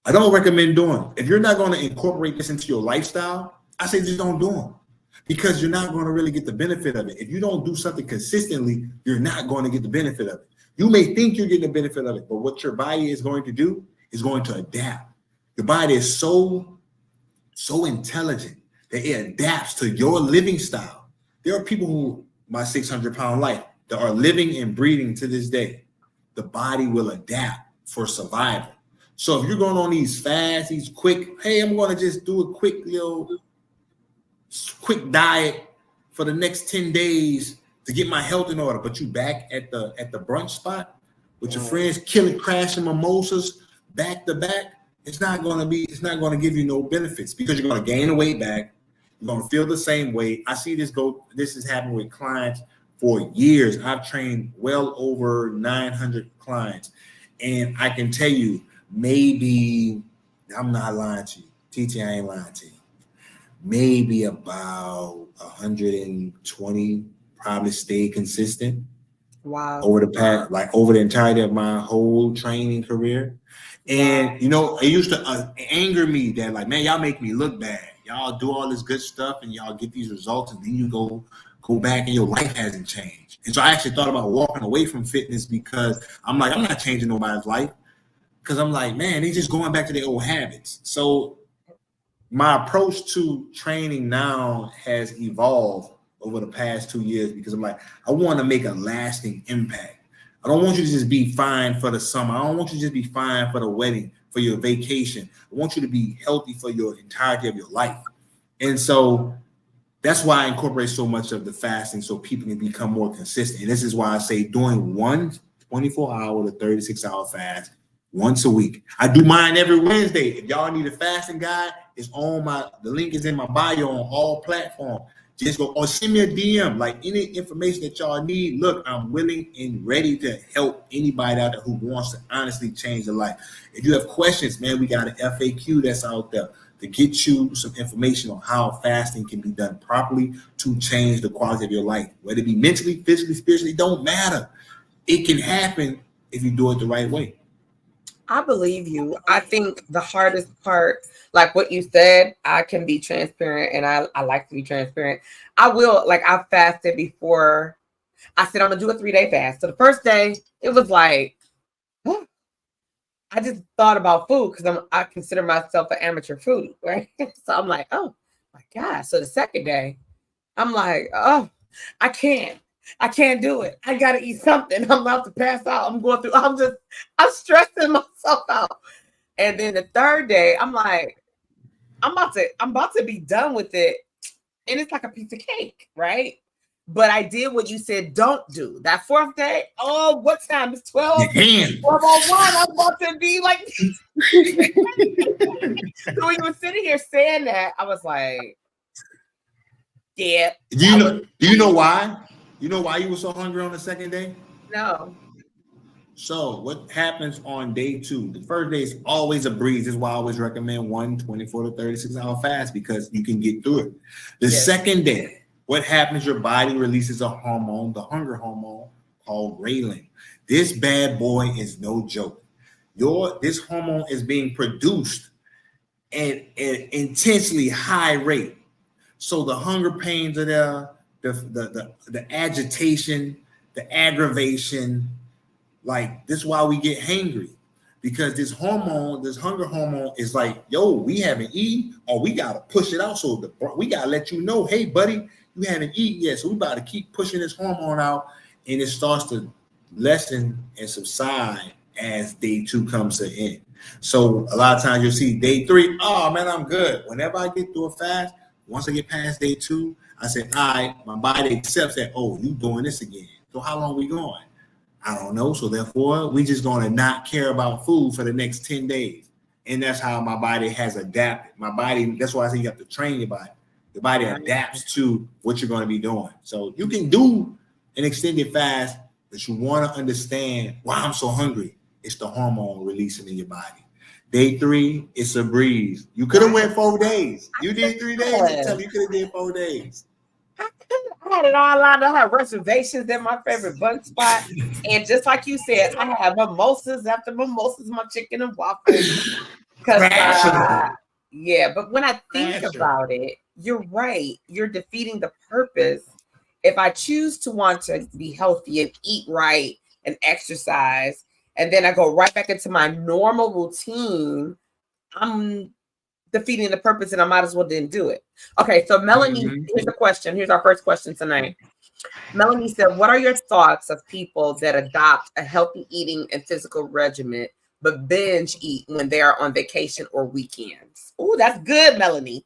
I don't recommend doing it. If you're not going to incorporate this into your lifestyle, I say just don't do them because you're not going to really get the benefit of it. If you don't do something consistently, you're not going to get the benefit of it. You may think you're getting the benefit of it, but what your body is going to do is going to adapt. Your body is so intelligent that it adapts to your living style. There are people who, my 600-pound life, that are living and breathing to this day. The body will adapt for survival. So if you're going on these fasts, these quick, hey, I'm going to just do a quick diet for the next 10 days to get my health in order, but you back at the brunch spot with your friends, crashing mimosas back to back, it's not going to give you no benefits because you're going to gain the weight back. You're going to feel the same way. I see this has happened with clients for years. I've trained well over 900 clients. And I can tell you, maybe, I'm not lying to you. TT, I ain't lying to you. Maybe about 120 probably stayed consistent. Wow. Over the entirety of my whole training career. And, it used to anger me that man, y'all make me look bad. Y'all do all this good stuff and y'all get these results and then you go back and your life hasn't changed. And so I actually thought about walking away from fitness because I'm not changing nobody's life. Because I'm man, they just going back to their old habits. So my approach to training now has evolved over the past 2 years because I want to make a lasting impact. I don't want you to just be fine for the summer. I don't want you to just be fine for the wedding, for your vacation. I want you to be healthy for your entirety of your life. And so that's why I incorporate so much of the fasting so people can become more consistent. And this is why I say doing one 24-hour to 36-hour fast once a week. I do mine every Wednesday. If y'all need a fasting guide, it's on the link is in my bio on all platforms. Just go or send me a DM, any information that y'all need. Look, I'm willing and ready to help anybody out there who wants to honestly change their life. If you have questions, man, we got an FAQ that's out there to get you some information on how fasting can be done properly to change the quality of your life. Whether it be mentally, physically, spiritually, don't matter. It can happen if you do it the right way. I believe you. I think the hardest part, like what you said, I can be transparent and I like to be transparent. I fasted before. I said, I'm going to do a 3-day fast. So the first day, it was I just thought about food because I consider myself an amateur foodie, right? So I'm oh my God. So the second day, I'm oh, I can't. I can't do it. I gotta eat something. I'm about to pass out. I'm stressing myself out. And then the third day, I'm like, I'm about to be done with it. And it's like a piece of cake, right? But I did what you said don't do. That fourth day, oh, what time? It's 12:01. I'm about to be like, so when you were sitting here saying that, I was like, yeah. Do you know why? You know why you were so hungry on the second day? No. So what happens on day 2? The first day is always a breeze. This is why I always recommend 24 to 36 hour fast, because you can get through it. The second day, what happens? Your body releases a hormone, the hunger hormone called ghrelin. This bad boy is no joke. This hormone is being produced at an intensely high rate. So the hunger pains are there, the agitation, the aggravation. Like, this is why we get hangry, because this hunger hormone is like, yo, we haven't eaten, or we gotta push it out. So we gotta let you know, hey, buddy, you haven't eaten yet. So we about to keep pushing this hormone out, and it starts to lessen and subside as day 2 comes to an end. So a lot of times you'll see day 3, oh man, I'm good. Whenever I get through a fast, once I get past day 2, I say, all right, my body accepts that, oh, you doing this again. So how long we going? I don't know. So therefore, we just going to not care about food for the next 10 days. And that's how my body has adapted. My body, that's why I say you have to train your body. Your body adapts to what you're going to be doing. So you can do an extended fast, but you want to understand why I'm so hungry. It's the hormone releasing in your body. Day 3, it's a breeze. You could have went 4 days. You did 3 days. I tell you, you could have did 4 days. I had it all lined up. I had reservations at my favorite bun spot. And just like you said, I had mimosas after mimosas, my chicken and waffles. Yeah, but when I think about it, you're right. You're defeating the purpose. If I choose to want to be healthy and eat right and exercise, and then I go right back into my normal routine, I'm defeating the purpose, and I might as well didn't do it. Okay, so Melanie, here's the question. Here's our first question tonight. Melanie said, what are your thoughts of people that adopt a healthy eating and physical regimen but binge eat when they are on vacation or weekends? Oh, that's good, Melanie.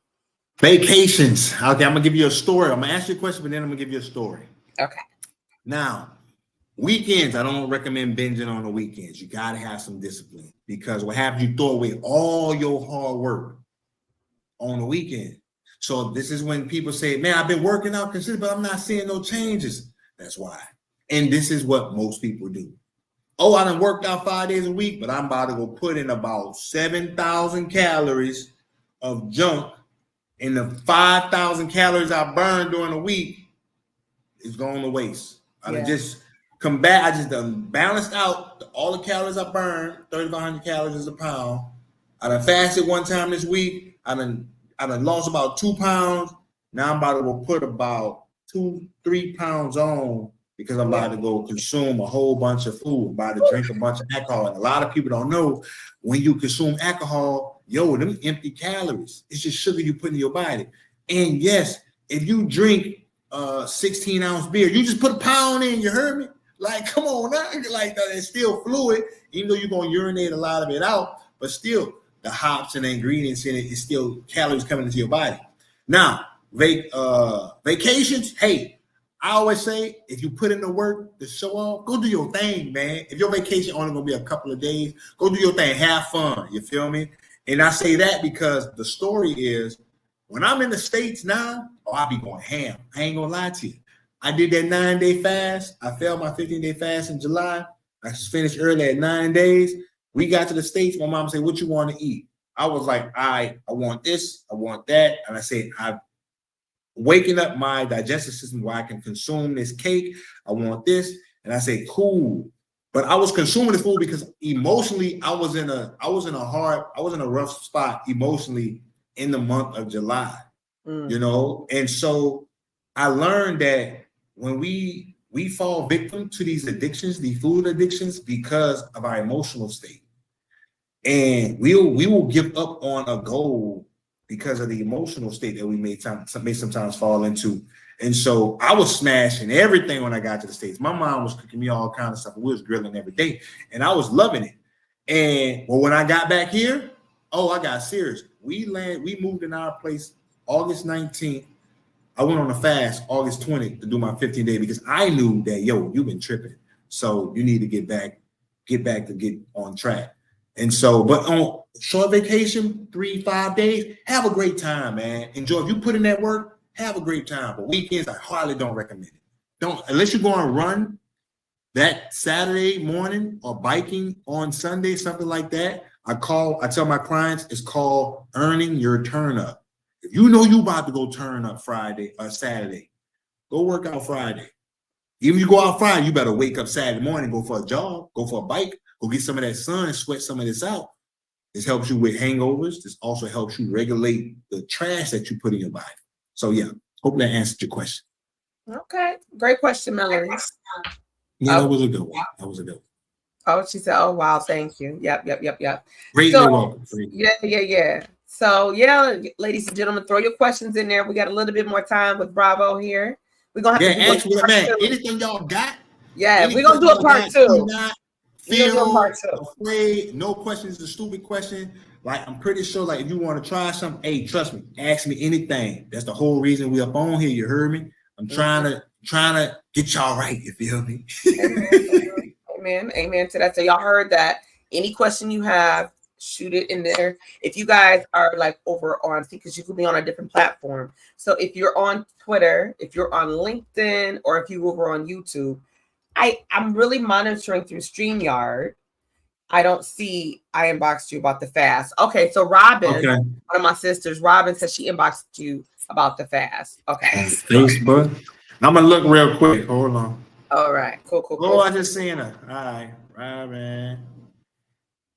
Vacations. Okay, I'm gonna give you a story. I'm gonna ask you a question, but then I'm gonna give you a story. Okay. Now, weekends, I don't recommend binging on the weekends. You gotta have some discipline, because what happens, you throw away all your hard work on the weekend. So this is when people say, man, I've been working out consistently, but I'm not seeing no changes. That's why. And this is what most people do. Oh, I done worked out 5 days a week, but I'm about to go put in about 7,000 calories of junk, and the 5,000 calories I burned during the week is going to waste. I just done balanced out all the calories I burned, 3,500 calories a pound. I done fasted one time this week. I done lost about 2 pounds. Now I'm about to go put about 2-3 pounds on, because I'm about to go consume a whole bunch of food. I'm about to drink a bunch of alcohol. And a lot of people don't know, when you consume alcohol, them empty calories. It's just sugar you put in your body. And yes, if you drink 16-ounce beer, you just put a pound in, you heard me? Like, come on now. Like, it's still fluid, even though you're going to urinate a lot of it out, but still, the hops and the ingredients in it is still calories coming into your body. Now, vacations, hey, I always say, if you put in the work to show off, go do your thing, man. If your vacation only gonna be a couple of days, go do your thing, have fun, you feel me? And I say that because the story is, when I'm in the States now, I'll be going ham. I ain't gonna lie to you. I did that 9-day fast. I failed my 15-day fast in July. I finished early at 9 days. We got to the States. My mom said, what you want to eat? I was like, I want this, I want that. And I said, I'm waking up my digestive system where I can consume this cake. I want this. And I said, cool. But I was consuming this food because emotionally, I was in a rough spot emotionally in the month of July, And so I learned that when we fall victim to these addictions, these food addictions, because of our emotional state. And we will give up on a goal because of the emotional state that we may sometimes fall into. And so I was smashing everything when I got to the States. My mom was cooking me all kinds of stuff. We was grilling every day, and I was loving it. And well, when I got back here, oh, I got serious. We moved in our place August 19th. I went on a fast August 20th to do my 15-day because I knew that, yo, you've been tripping. So you need to get back to get on track. And so, but on short vacation, 3-5 days, have a great time, man. Enjoy. If you put in that work, have a great time. But weekends, I hardly don't recommend it. Don't, unless you're going to run that Saturday morning or biking on Sunday, something like that. I tell my clients it's called earning your turn up. If you know you about to go turn up Friday or Saturday, go work out Friday. Even if you go out Friday, you better wake up Saturday morning, go for a jog, go for a bike, go get some of that sun, sweat some of this out. This helps you with hangovers. This also helps you regulate the trash that you put in your body. So yeah, hope that answered your question. Okay, great question, Melanie. Yeah, that was a good one. Oh, she said, "Oh wow, thank you." Yep. Greatly welcome. Yeah. So yeah, ladies and gentlemen, throw your questions in there. We got a little bit more time with Braavo here. We're gonna have to do actually, man, anything y'all got? Yeah, we're gonna do a part two. Do not feel afraid. No questions is a stupid question. Like, I'm pretty sure, like, if you want to try something, hey, trust me, ask me anything. That's the whole reason we up on here. You heard me? I'm trying to get y'all right. You feel me? Amen to that. So y'all heard that. Any question you have, shoot it in there. If you guys are like over on, because you could be on a different platform. So if you're on Twitter, if you're on LinkedIn, or if you over on YouTube, I'm really monitoring through StreamYard. I don't see I inboxed you about the fast. Okay, so Robin, one of my sisters, Robin says she inboxed you about the fast. Okay. Facebook. I'm gonna look real quick. Hold on. All right, cool. Oh, I just seen her. All right, Robin.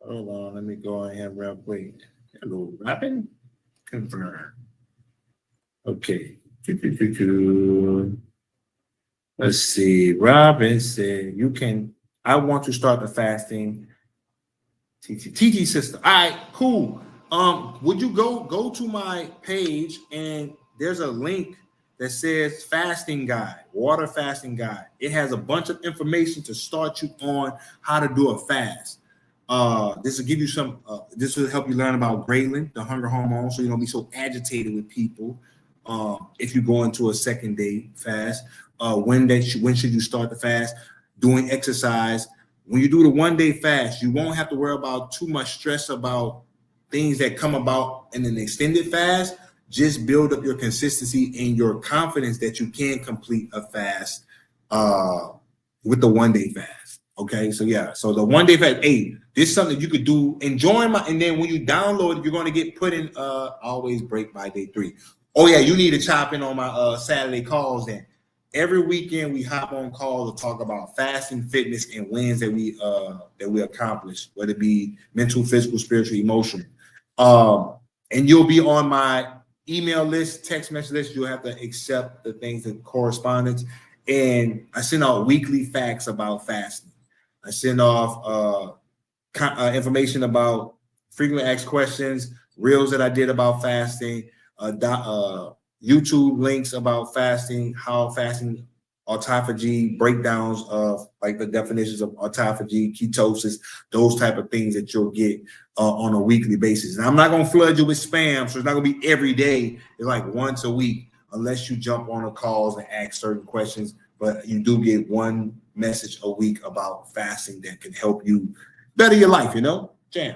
Hold on, let me go in here real quick. Hello, Robin. Confirm. Okay. Let's see. Robin said, I want to start the fasting. TT sister. All right, cool. Would you go to my page, and there's a link that says fasting guide, water fasting guide. It has a bunch of information to start you on how to do a fast. This will give you some, this will help you learn about ghrelin, the hunger hormone, so you don't be so agitated with people. If you go into a second day fast, when should you start the fast? Doing exercise. When you do the 1 day fast, you won't have to worry about too much stress about things that come about in an extended fast. Just build up your consistency and your confidence that you can complete a fast with the 1 day fast. Okay, so yeah, so the 1 day fast, this is something you could do. And then when you download it, you're going to get put in always break by day 3. Oh yeah, you need to chop in on my Saturday calls then. Every weekend we hop on calls to talk about fasting, fitness, and wins that we accomplish, whether it be mental, physical, spiritual, emotional. And you'll be on my email list, text message list. You'll have to accept the things that correspondence. And I send out weekly facts about fasting. I send off information about frequently asked questions, reels that I did about fasting, YouTube links about fasting, how fasting, autophagy, breakdowns of like the definitions of autophagy, ketosis, those type of things that you'll get on a weekly basis. And I'm not going to flood you with spam, so it's not going to be every day. It's like once a week, unless you jump on the calls and ask certain questions. But you do get one message a week about fasting that can help you better your life, Jam.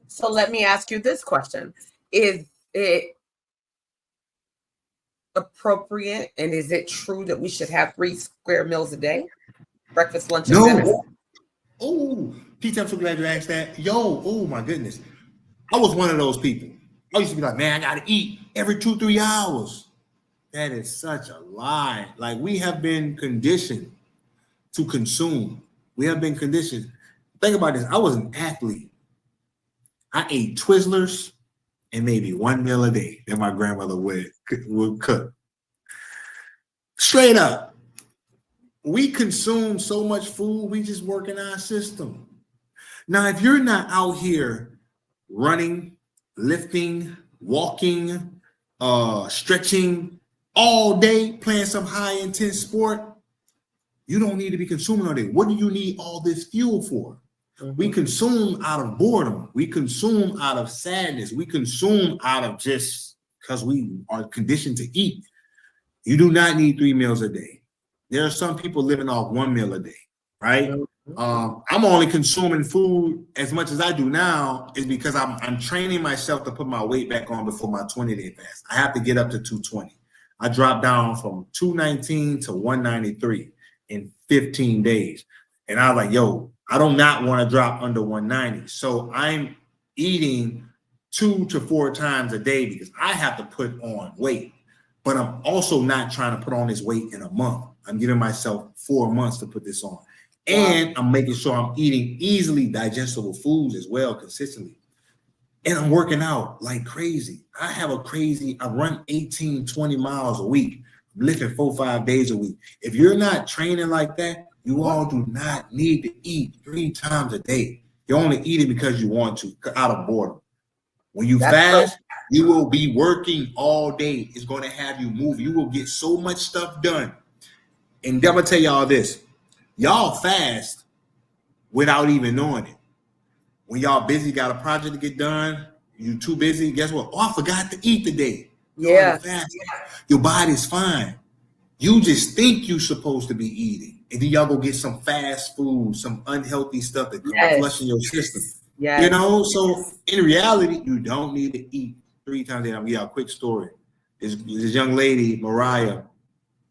So let me ask you this question. Is it appropriate, and is it true that we should have 3 square meals a day? Breakfast, lunch, and dinner? Oh, Pete, I'm so glad you asked that. Oh my goodness. I was one of those people. I used to be like, man, I gotta eat every 2-3 hours. That is such a lie. Like, we have been conditioned to consume. We have been conditioned. Think about this. I was an athlete. I ate Twizzlers and maybe 1 meal a day that my grandmother would cook. Straight up. We consume so much food, we just work in our system. Now, if you're not out here running, lifting, walking, stretching, all day playing some high intense sport, you don't need to be consuming all day. What do you need all this fuel for? We consume out of boredom. We consume out of sadness. We consume out of just because we are conditioned to eat. You do not need 3 meals a day. There are some people living off 1 meal a day, right? I'm only consuming food as much as I do now is because I'm training myself to put my weight back on before my 20-day fast. I have to get up to 220. I dropped down from 219 to 193 in 15 days. And I was like, yo, I do not want to drop under 190. So I'm eating 2 to 4 times a day because I have to put on weight. But I'm also not trying to put on this weight in a month. I'm giving myself 4 months to put this on. And I'm making sure I'm eating easily digestible foods as well consistently. And I'm working out like crazy. I run 18, 20 miles a week, lifting 4-5 days a week. If you're not training like that, you all do not need to eat 3 times a day. You're only eating because you want to, out of boredom. When you fast, you will be working all day. It's going to have you move. You will get so much stuff done. And I'm going to tell y'all this. Y'all fast without even knowing it. When y'all busy, got a project to get done, you too busy, guess what? Oh, I forgot to eat today. Your body's fine. You just think you're supposed to be eating. And then y'all go get some fast food, some unhealthy stuff that comes flushing your system. You know, so in reality, you don't need to eat 3 times a day. I'll give y'all a quick story. This young lady, Mariah,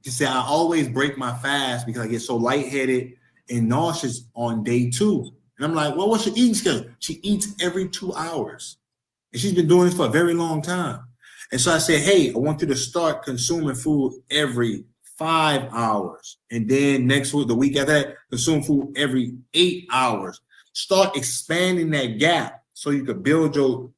she said, I always break my fast because I get so lightheaded and nauseous on day 2. And I'm like, well, what's your eating schedule? She eats every 2 hours. And she's been doing this for a very long time. And so I said, hey, I want you to start consuming food every 5 hours. And then next week, the week after that, consume food every 8 hours. Start expanding that gap so you can build your,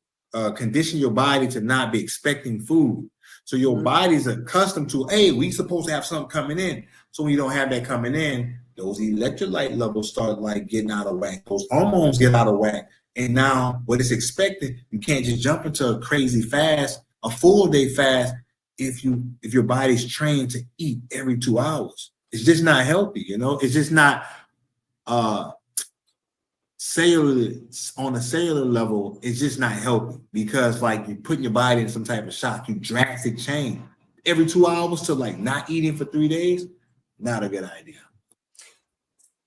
condition your body to not be expecting food. So your body's accustomed to, hey, we supposed to have something coming in. So when you don't have that coming in, those electrolyte levels start like getting out of whack. Those hormones get out of whack. And now what is expected, you can't just jump into a crazy fast, a full day fast, if your body's trained to eat every 2 hours. It's just not healthy, you know? It's just not cellular, on a cellular level, it's just not healthy because like you're putting your body in some type of shock. You drastic change. Every 2 hours to like not eating for 3 days, not a good idea.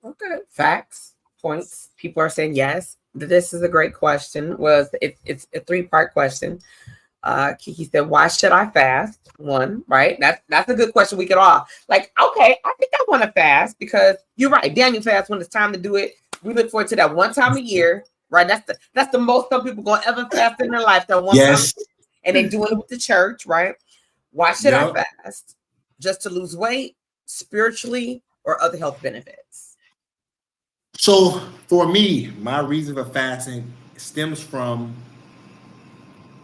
Okay. Facts, points. People are saying yes. This is a great question. It's a 3-part question. Kiki said, why should I fast? 1, right? That's a good question. We could all like, okay, I think I want to fast because you're right. Daniel fast when it's time to do it. We look forward to that one time a year, right? That's the most some people gonna ever fast in their life. That one time, and they doing it with the church, right? Why should I fast? Just to lose weight, spiritually, or other health benefits? So for me, my reason for fasting stems from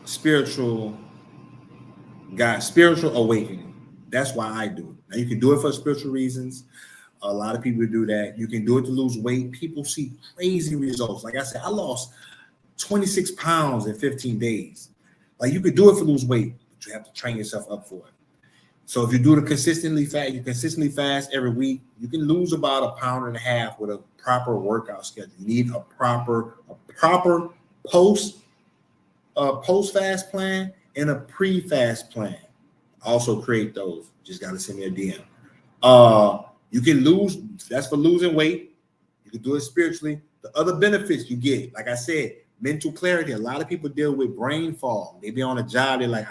spiritual awakening. That's why I do it. Now you can do it for spiritual reasons. A lot of people do that. You can do it to lose weight. People see crazy results. Like I said, I lost 26 pounds in 15 days. Like you could do it for lose weight, but you have to train yourself up for it. So if you do it consistently fast every week, you can lose about 1.5 pounds with a proper workout schedule. You need a proper post fast plan and a pre-fast plan. Also create those. Just got to send me a DM. You can lose, that's for losing weight. You can do it spiritually. The other benefits you get, like I said, mental clarity. A lot of people deal with brain fog. They be on a job, they're like,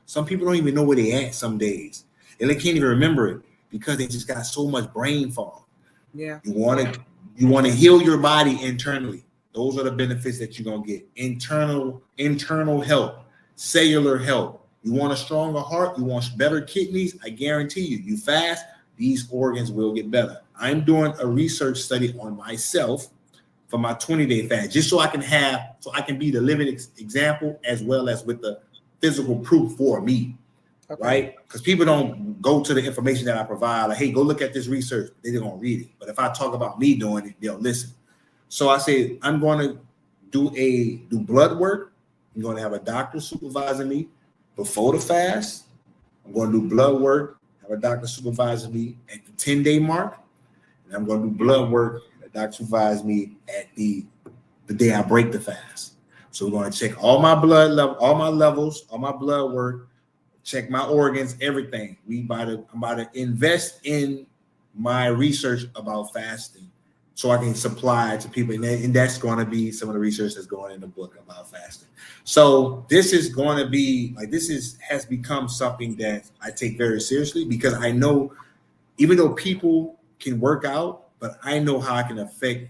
some people don't even know where they at some days. And they can't even remember it because they just got so much brain fog. Yeah. You want to heal your body internally. Those are the benefits that you're going to get. Internal health, cellular health. You want a stronger heart, you want better kidneys, I guarantee you fast, these organs will get better. I'm doing a research study on myself for my 20-day fast, just so I can be the living example as well as with the physical proof for me, right? Because people don't go to the information that I provide, like, hey, go look at this research. They're going to read it. But if I talk about me doing it, they'll listen. So I say, I'm going to do blood work. I'm going to have a doctor supervising me before the fast, I'm going to do blood work, have a doctor supervise me at the 10-day mark, and I'm going to do blood work, and the doctor supervise me at the day I break the fast. So we're going to check all my blood level, all my levels, all my blood work, check my organs, everything. I'm about to invest in my research about fasting so I can supply it to people. And that's going to be some of the research that's going in the book about fasting. So this is going to be like, has become something that I take very seriously, because I know, even though people can work out, but I know how I can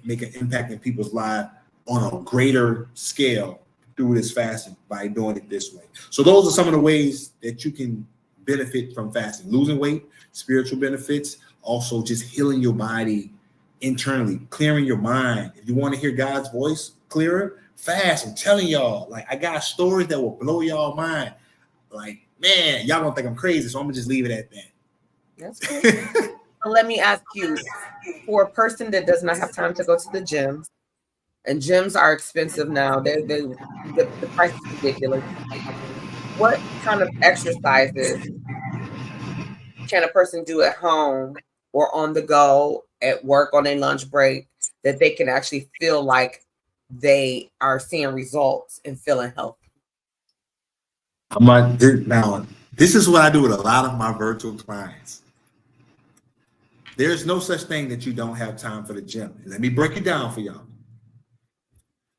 make an impact in people's lives on a greater scale through this fasting by doing it this way. So those are some of the ways that you can benefit from fasting: losing weight, spiritual benefits, also just healing your body internally, clearing your mind. If you want to hear God's voice clearer, fast. I'm telling y'all, like, I got stories that will blow y'all mind. Like, man, y'all don't think I'm crazy, so I'm gonna just leave it at that. That's cool. So let me ask you, for a person that does not have time to go to the gym, and gyms are expensive now, the price is ridiculous. What kind of exercises can a person do at home or on the go, at work, on a lunch break, that they can actually feel like they are seeing results and feeling healthy? Now, this is what I do with a lot of my virtual clients. There's no such thing that you don't have time for the gym. Let me break it down for y'all.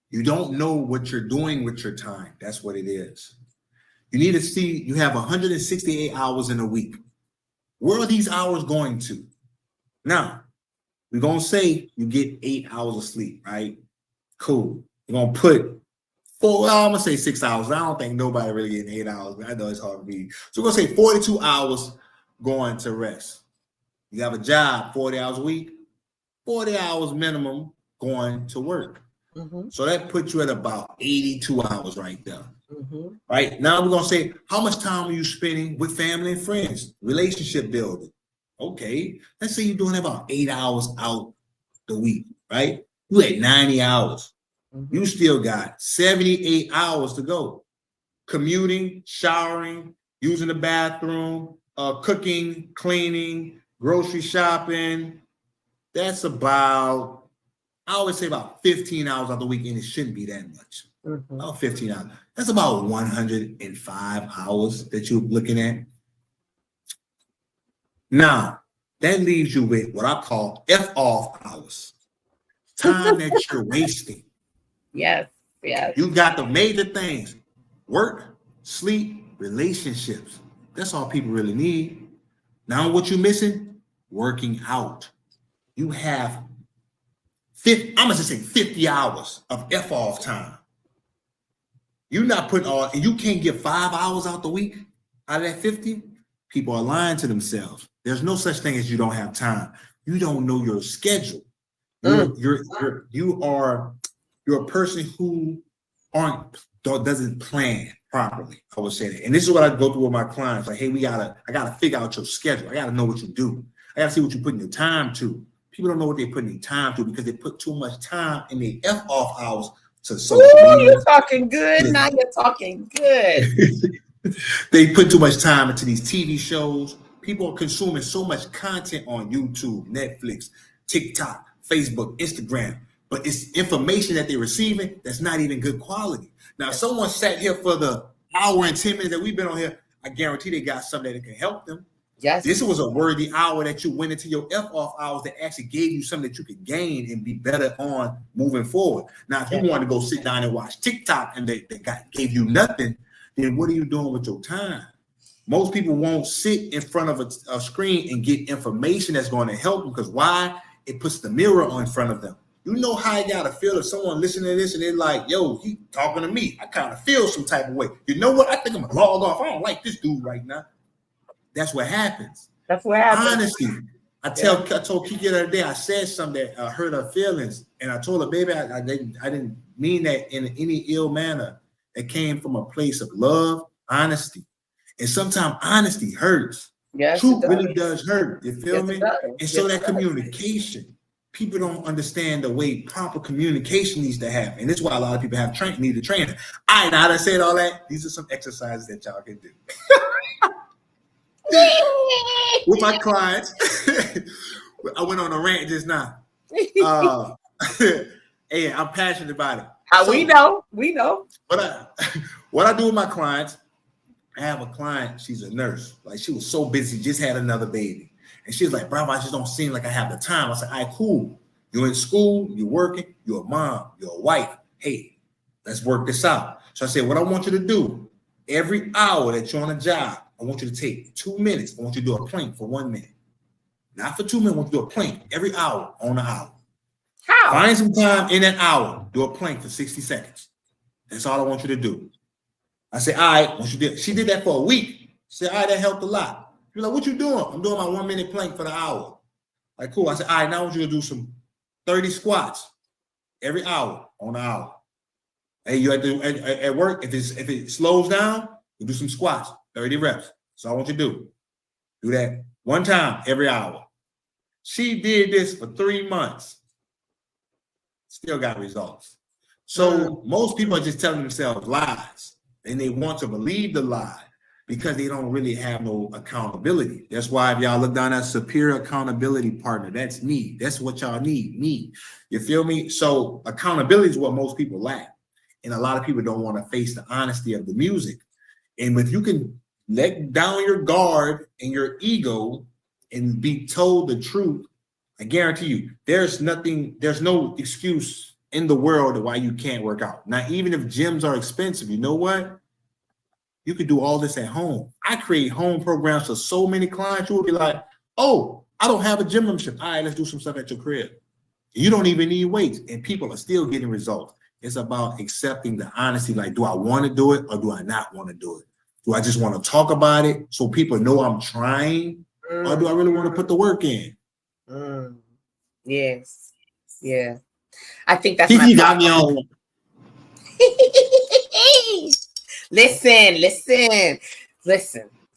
You don't know what you're doing with your time. That's what it is. You need to see, you have 168 hours in a week. Where are these hours going to? Now, we're going to say you get 8 hours of sleep, right? Cool. You're going to put I'm going to say 6 hours. I don't think nobody really getting 8 hours, but I know it's hard to be. So we're going to say 42 hours going to rest. You have a job, 40 hours a week, 40 hours minimum going to work. Mm-hmm. So that puts you at about 82 hours right there. Mm-hmm. Right now, we're going to say, how much time are you spending with family and friends? Relationship building. Okay. Let's say you're doing about 8 hours out the week, right? You at 90 hours. Mm-hmm. You still got 78 hours to go. Commuting, showering, using the bathroom, cooking, cleaning, grocery shopping. That's about, I always say, about 15 hours out the week, and it shouldn't be that much. Mm-hmm. About 15 hours. That's about 105 hours that you're looking at. Now, that leaves you with what I call F-off hours. Time that you're wasting. Yes, yes. You got the major things: work, sleep, relationships. That's all people really need. Now, what you're missing? Working out. You have 50, I'm gonna just say 50 hours of F-off time. You're not putting all, and you can't get 5 hours out the week out of that 50. People are lying to themselves. There's no such thing as you don't have time. You don't know your schedule. You're a person who doesn't plan properly. I would say that. And this is what I go through with my clients. Like, hey, I gotta figure out your schedule. I gotta know what you do. I gotta see what you're putting your time to. People don't know what they're putting their time to because they put too much time in their F-off hours to social media. You're talking good. Now you're talking good. They put too much time into these TV shows. People are consuming so much content on YouTube, Netflix, TikTok, Facebook, Instagram, but it's information that they're receiving that's not even good quality. Now, if someone sat here for the hour and 10 minutes that we've been on here, I guarantee they got something that can help them. Yes. This was a worthy hour that you went into your F-off hours that actually gave you something that you could gain and be better on moving forward. Now, if you want to go sit down and watch TikTok and they gave you nothing, then what are you doing with your time? Most people won't sit in front of a screen and get information that's going to help them, because why? It puts the mirror on in front of them. You know how you got to feel if someone listening to this and they're like, yo, he talking to me. I kind of feel some type of way. You know what? I think I'm going to log off. I don't like this dude right now. That's what happens. That's what happens. Honestly, I told Kiki the other day, I said something that hurt her feelings. And I told her, baby, I didn't mean that in any ill manner. It came from a place of love, honesty. And sometimes honesty hurts. Yes, truth really does hurt. You feel me? And yes, so that communication, people don't understand the way proper communication needs to happen. And this is why a lot of people need to train. All right, now that I said all that, these are some exercises that y'all can do. with my clients. I went on a rant just now. Hey, I'm passionate about it. We know. What I do with my clients, I have a client, she's a nurse. Like, she was so busy, just had another baby. And she's like, Braavo, I just don't seem like I have the time. I said, all right, cool. You're in school, you're working, you're a mom, you're a wife. Hey, let's work this out. So I said, what I want you to do, every hour that you're on a job, I want you to take 2 minutes. I want you to do a plank for 1 minute. Not for 2 minutes, I want you to do a plank every hour on the hour. How? Find some time in that hour, do a plank for 60 seconds. That's all I want you to do. I said, all right, once you did, she did that for a week. She said, all right, that helped a lot. You're like, what you doing? I'm doing my 1 minute plank for the hour. Like, cool. I said, all right, now I want you to do some 30 squats every hour on the hour. Hey, you have to at work, if it slows down, you do some squats, 30 reps. So I want you to do. Do that 1 time every hour. She did this for 3 months. Still got results. So most people are just telling themselves lies, and they want to believe the lie because they don't really have no accountability. That's why if y'all look down at superior accountability partner, that's me. That's what y'all need, me. You feel me? So accountability is what most people lack. And a lot of people don't want to face the honesty of the music. And if you can let down your guard and your ego and be told the truth, I guarantee you, there's no excuse in the world of why you can't work out. Now, even if gyms are expensive, you know what? You can do all this at home. I create home programs for so many clients. You will be like, oh, I don't have a gym membership. All right, let's do some stuff at your crib. You don't even need weights, and people are still getting results. It's about accepting the honesty. Like, do I want to do it or do I not want to do it? Do I just want to talk about it so people know I'm trying, or do I really want to put the work in? Yes. Yeah. I think that's Kiki got me on. Listen.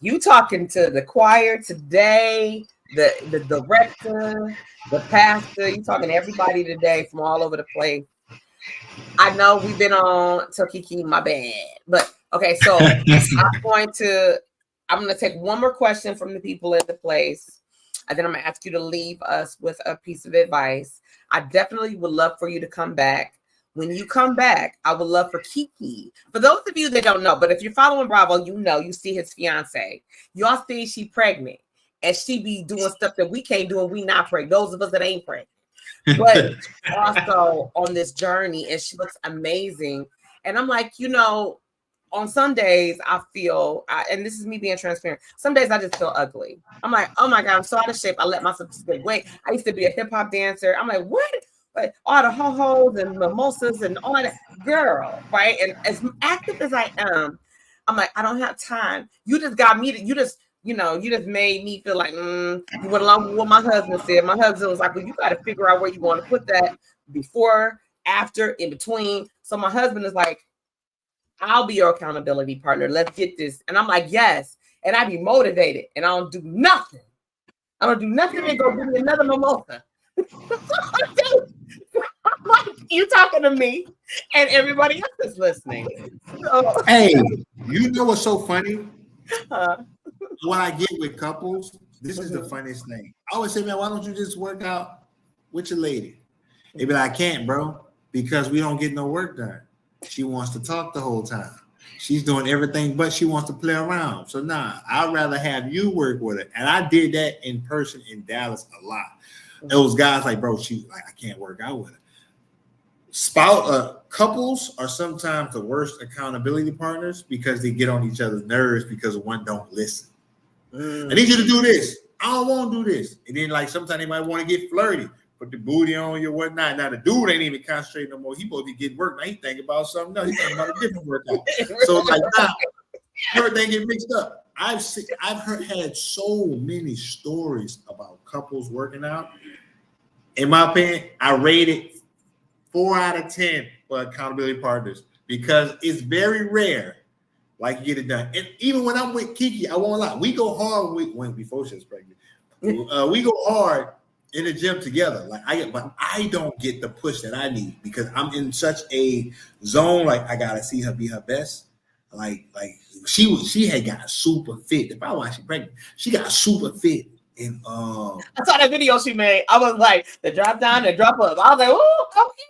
You talking to the choir today, the director, the pastor. You talking to everybody today from all over the place. I know we've been on to Kiki, my bad, but okay. So I'm going to take one more question from the people in the place, and then I'm gonna ask you to leave us with a piece of advice. I definitely would love for you to come back. When you come back, I would love for Kiki. For those of you that don't know, but if you're following Braavo, you see his fiance. Y'all see she pregnant, and she be doing stuff that we can't do, and we not pregnant. Those of us that ain't pregnant. But also on this journey, and she looks amazing. And I'm like, on some days I feel, and this is me being transparent, some days I just feel ugly. I'm like, oh my God, I'm so out of shape. I let myself get weight. I used to be a hip hop dancer. I'm like, what? Like, all the ho-hos and mimosas and all that, girl, right? And as active as I am, I'm like, I don't have time. You just got me to, you just made me feel like, you went along with what my husband said. My husband was like, well, you got to figure out where you want to put that before, after, in between. So my husband is like, I'll be your accountability partner. Let's get this. And I'm like, yes. And I be motivated, and I don't do nothing. And go give me another mimosa. You talking to me, and everybody else is listening. So, hey, you know what's so funny? When I get with couples, this is the funniest thing. I always say, man, why don't you just work out with your lady? They be like, I can't, bro, because we don't get no work done. She wants to talk the whole time. She's doing everything, but she wants to play around. So I'd rather have you work with her. And I did that in person in Dallas a lot. Those guys like, bro, I can't work out with her. Couples are sometimes the worst accountability partners because they get on each other's nerves because one don't listen. I need you to do this. I don't want to do this. And then sometimes they might want to get flirty, put the booty on you, whatnot. Now the dude ain't even concentrating no more. He supposed to be getting work. Now he thinking about something else. He's thinking about a different workout. So now everything get mixed up. I've had so many stories about couples working out. In my opinion, I rated 4 out of 10 for accountability partners because it's very rare. You get it done. And even when I'm with Kiki, I won't lie. We go hard before she was pregnant. We go hard in the gym together. But I don't get the push that I need because I'm in such a zone. I gotta see her be her best. Like she had got super fit. If I watch she pregnant, she got super fit. And I saw that video she made. I was like, the drop down and drop up. I was like, oh, okay,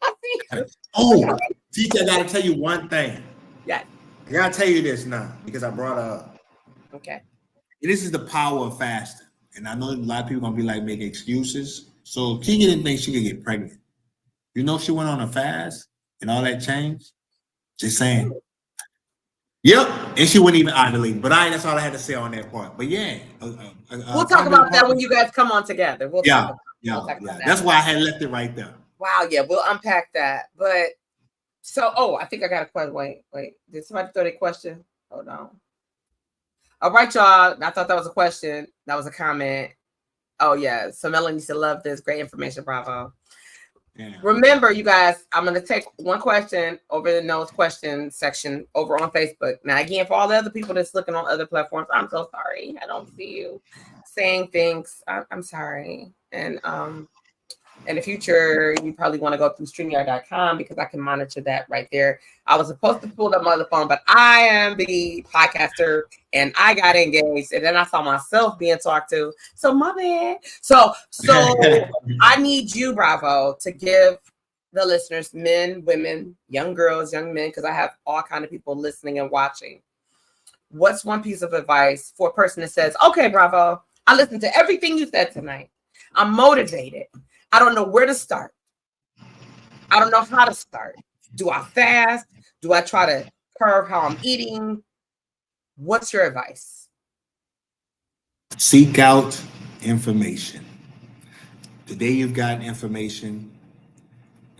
I see you. Oh, teacher, I gotta tell you one thing. Yeah. I gotta tell you this now because I brought her up. Okay. And this is the power of fasting. And I know a lot of people gonna be like making excuses. So Keegan didn't think she could get pregnant. You know, she went on a fast and all that changed. Just saying. Yep, and she wouldn't even ovulate. But that's all I had to say on that part. But yeah, we'll talk about that when you guys come on together. We'll talk about that. That's why I had left it right there. Wow, yeah, we'll unpack that. But so, I think I got a question. Wait. Did somebody throw their question? Hold on. All right, y'all. I thought that was a question. That was a comment. Oh yeah. So Melanie said, "Love this. Great information, Braavo." Yeah. Remember, you guys, I'm going to take one question over the notes question section over on Facebook. Now, again, for all the other people that's looking on other platforms, I'm so sorry. I don't see you saying things. I'm sorry. And in the future, you probably want to go through StreamYard.com because I can monitor that right there. I was supposed to pull up my other phone, but I am the podcaster and I got engaged. And then I saw myself being talked to. So my bad. So I need you, Braavo, to give the listeners, men, women, young girls, young men, because I have all kind of people listening and watching. What's one piece of advice for a person that says, okay, Braavo, I listened to everything you said tonight. I'm motivated. I don't know where to start. I don't know how to start. Do I fast? Do I try to curb how I'm eating? What's your advice? Seek out information. Today you've got information.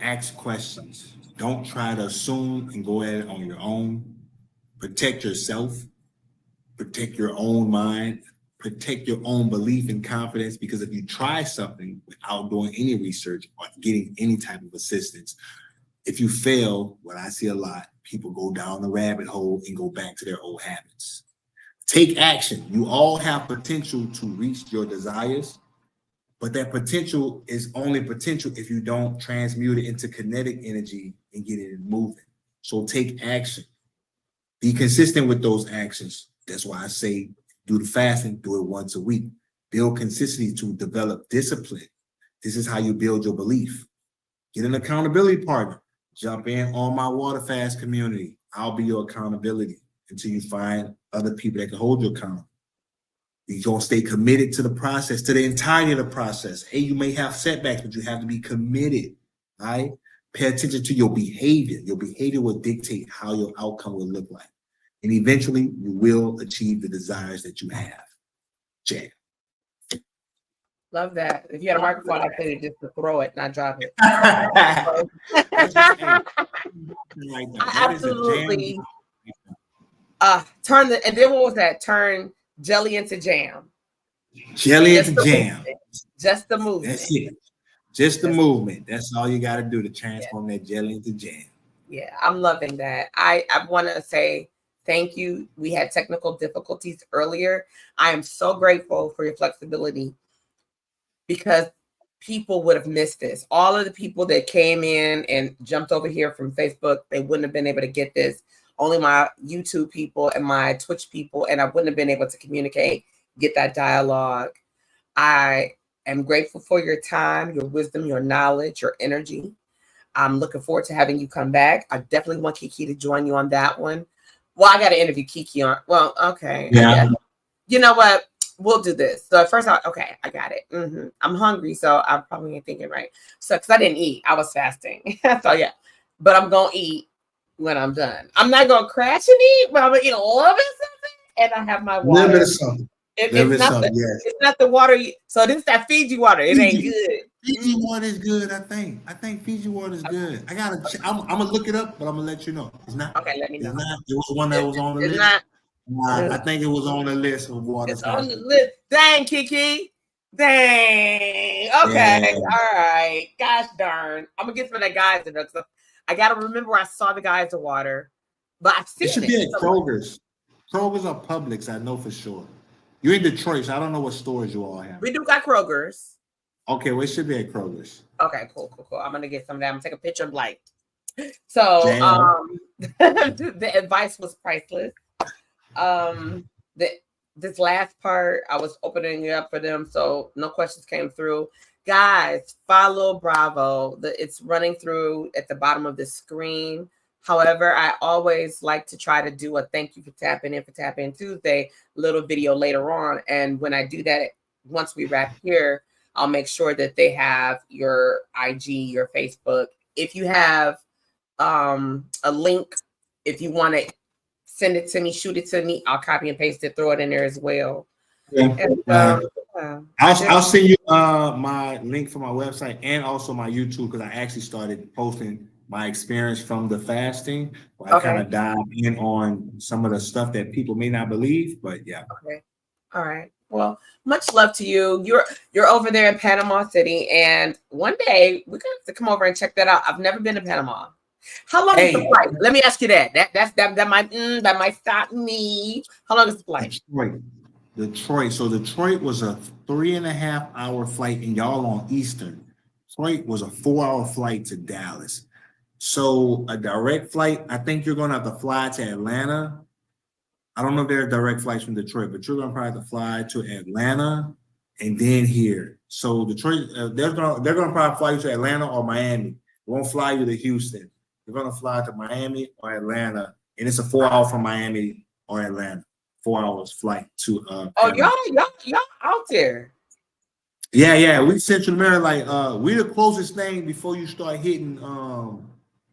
Ask questions. Don't try to assume and go at it on your own. Protect yourself. Protect your own mind. Protect your own belief and confidence, because if you try something without doing any research or getting any type of assistance, if you fail, what I see a lot, people go down the rabbit hole and go back to their old habits. Take action. You all have potential to reach your desires, but that potential is only potential if you don't transmute it into kinetic energy and get it moving. So take action. Be consistent with those actions. That's why I say do the fasting, do it once a week. Build consistency to develop discipline. This is how you build your belief. Get an accountability partner. Jump in on my water fast community. I'll be your accountability until you find other people that can hold you accountable. You're going to stay committed to the process, to the entirety of the process. Hey, you may have setbacks, but you have to be committed, right? Pay attention to your behavior. Your behavior will dictate how your outcome will look like. And eventually, you will achieve the desires that you have. Jam. Love that. If you had a microphone, I'd say just to throw it, not drop it. Absolutely. And then what was that? Turn jelly into jam. Jelly into jam. Just the movement. That's it. Just the movement. That's all you got to do to transform that jelly into jam. Yeah, I'm loving that. I want to say thank you. We had technical difficulties earlier. I am so grateful for your flexibility because people would have missed this. All of the people that came in and jumped over here from Facebook, they wouldn't have been able to get this. Only my YouTube people and my Twitch people, and I wouldn't have been able to communicate, get that dialogue. I am grateful for your time, your wisdom, your knowledge, your energy. I'm looking forward to having you come back. I definitely want Kiki to join you on that one. Well, I got to interview Kiki on. Well, okay. Yeah. You know what? We'll do this. So first, I got it. I'm hungry, so I probably ain't thinking right. So, because I didn't eat, I was fasting. So yeah, but I'm gonna eat when I'm done. I'm not gonna crash and eat, but I'm gonna eat a little bit of something, and I have my water. A little bit of something. It's not the water. So this is that Fiji water. It ain't good. Fiji water is good. I think Fiji water is good. I'm gonna look it up, but I'm gonna let you know. It's not. Okay, let me know. It was one that was on the list. I think it was on the list of water. It's on the list. Dang, Kiki. Dang. Okay. Yeah. All right. Gosh darn. I'm gonna get some of that geyser though. I gotta remember I saw the geyser water, but I've seen it. It should be at Kroger's. Kroger's or Publix, I know for sure. You're in Detroit, so I don't know what stores you all have. We do got Kroger's. Okay, well, it should be at Kroger's. Okay, cool. I'm gonna get some of that. I'm gonna take a picture of like. So The advice was priceless. This last part, I was opening it up for them, so no questions came through. Guys, follow Braavo. It's running through at the bottom of the screen. However, I always like to try to do a thank you for tapping in for Tap In Tuesday little video later on. And when I do that, once we wrap here, I'll make sure that they have your IG, your Facebook. If you have a link, if you want to send it to me, shoot it to me, I'll copy and paste it, throw it in there as well. Yeah. And, I'll send you my link for my website and also my YouTube, because I actually started posting my experience from the fasting. I kind of dive in on some of the stuff that people may not believe, but yeah. Okay. All right. Well, much love to you. You're over there in Panama City, and one day we're gonna have to come over and check that out. I've never been to Panama. How long is the flight? Let me ask you that. That might stop me. How long is the flight? Detroit. So Detroit was a 3.5 hour flight, and y'all on Eastern. Detroit was a 4 hour flight to Dallas. So a direct flight, I think you're gonna have to fly to Atlanta. I don't know if there are direct flights from Detroit, but you're gonna probably have to fly to Atlanta and then here. So Detroit, they're gonna probably fly you to Atlanta or Miami. Won't fly you to Houston. They're gonna fly to Miami or Atlanta, and it's a 4 hour from Miami or Atlanta. 4 hours flight to y'all out there. Yeah. We Central America, like we the closest thing before you start hitting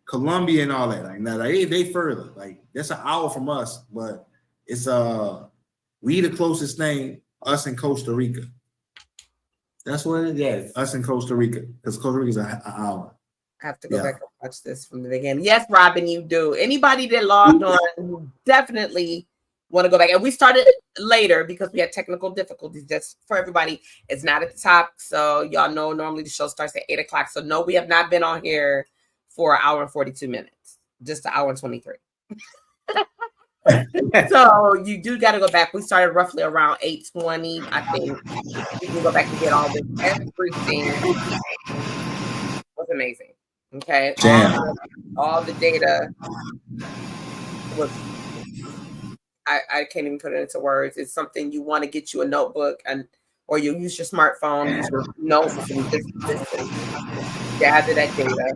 Colombia and all that. Like now they further. Like that's an hour from us, but it's we the closest thing, us in Costa Rica. That's what it is. Us in Costa Rica, because Costa Rica is an hour. I have to go back and watch this from the beginning. Yes, Robin, you do. Anybody that logged on definitely want to go back. And we started later because we had technical difficulties. Just for everybody, it's not at the top. So y'all know normally the show starts at 8 o'clock. So no, we have not been on here for 1 hour and 42 minutes. Just 1 hour and 23. So you do got to go back. We started roughly around 8:20. I think you can go back and get all this. Everything was amazing. Okay. All the data was, I can't even put it into words. It's something you want to get you a notebook or you use your smartphone, use your notes and gather that data.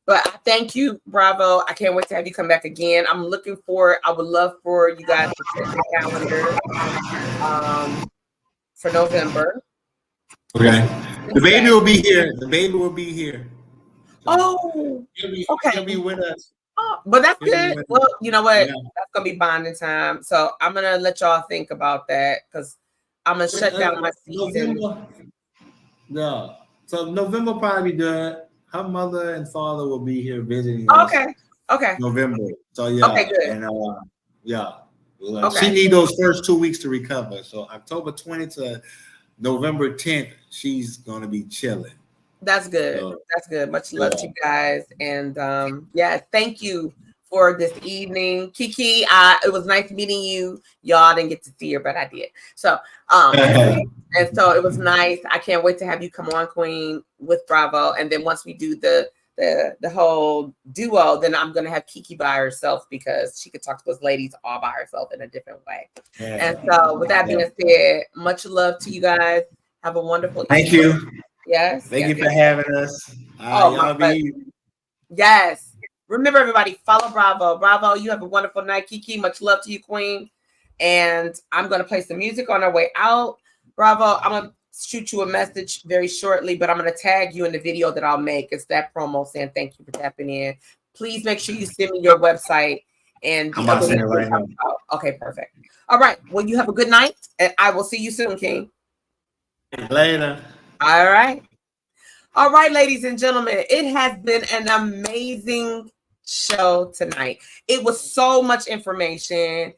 But I thank you, Braavo. I can't wait to have you come back again. I'm looking forward. I would love for you guys to set your calendar for November. Okay. The baby will be here. So He'll be with us. Oh, but that's good. Well, you know what? Yeah. That's gonna be bonding time. So I'm gonna let y'all think about that because I'm gonna shut down my season. No. So November probably be good. Her mother and father will be here visiting us. Okay. November. So yeah. Okay, good. And she need those first 2 weeks to recover. So October 20th to November 10th, she's gonna be chilling. That's good. That's good. Much love to you guys. And thank you for this evening. Kiki, it was nice meeting you. Y'all didn't get to see her, but I did. So and so it was nice. I can't wait to have you come on, Queen, with Braavo. And then once we do the whole duo, then I'm gonna have Kiki by herself because she could talk to those ladies all by herself in a different way. And so with that being said, much love to you guys. Have a wonderful evening. Thank you. Yes. Thank you for having us. Yes. Remember, everybody, follow Braavo. Braavo, you have a wonderful night. Kiki, much love to you, Queen. And I'm going to play some music on our way out. Braavo, I'm going to shoot you a message very shortly, but I'm going to tag you in the video that I'll make. It's that promo saying thank you for tapping in. Please make sure you send me your website. And I'm about to send it right now. Okay, perfect. All right. Well, you have a good night, and I will see you soon, King. Later. All right. All right, ladies and gentlemen, it has been an amazing show tonight. It was so much information.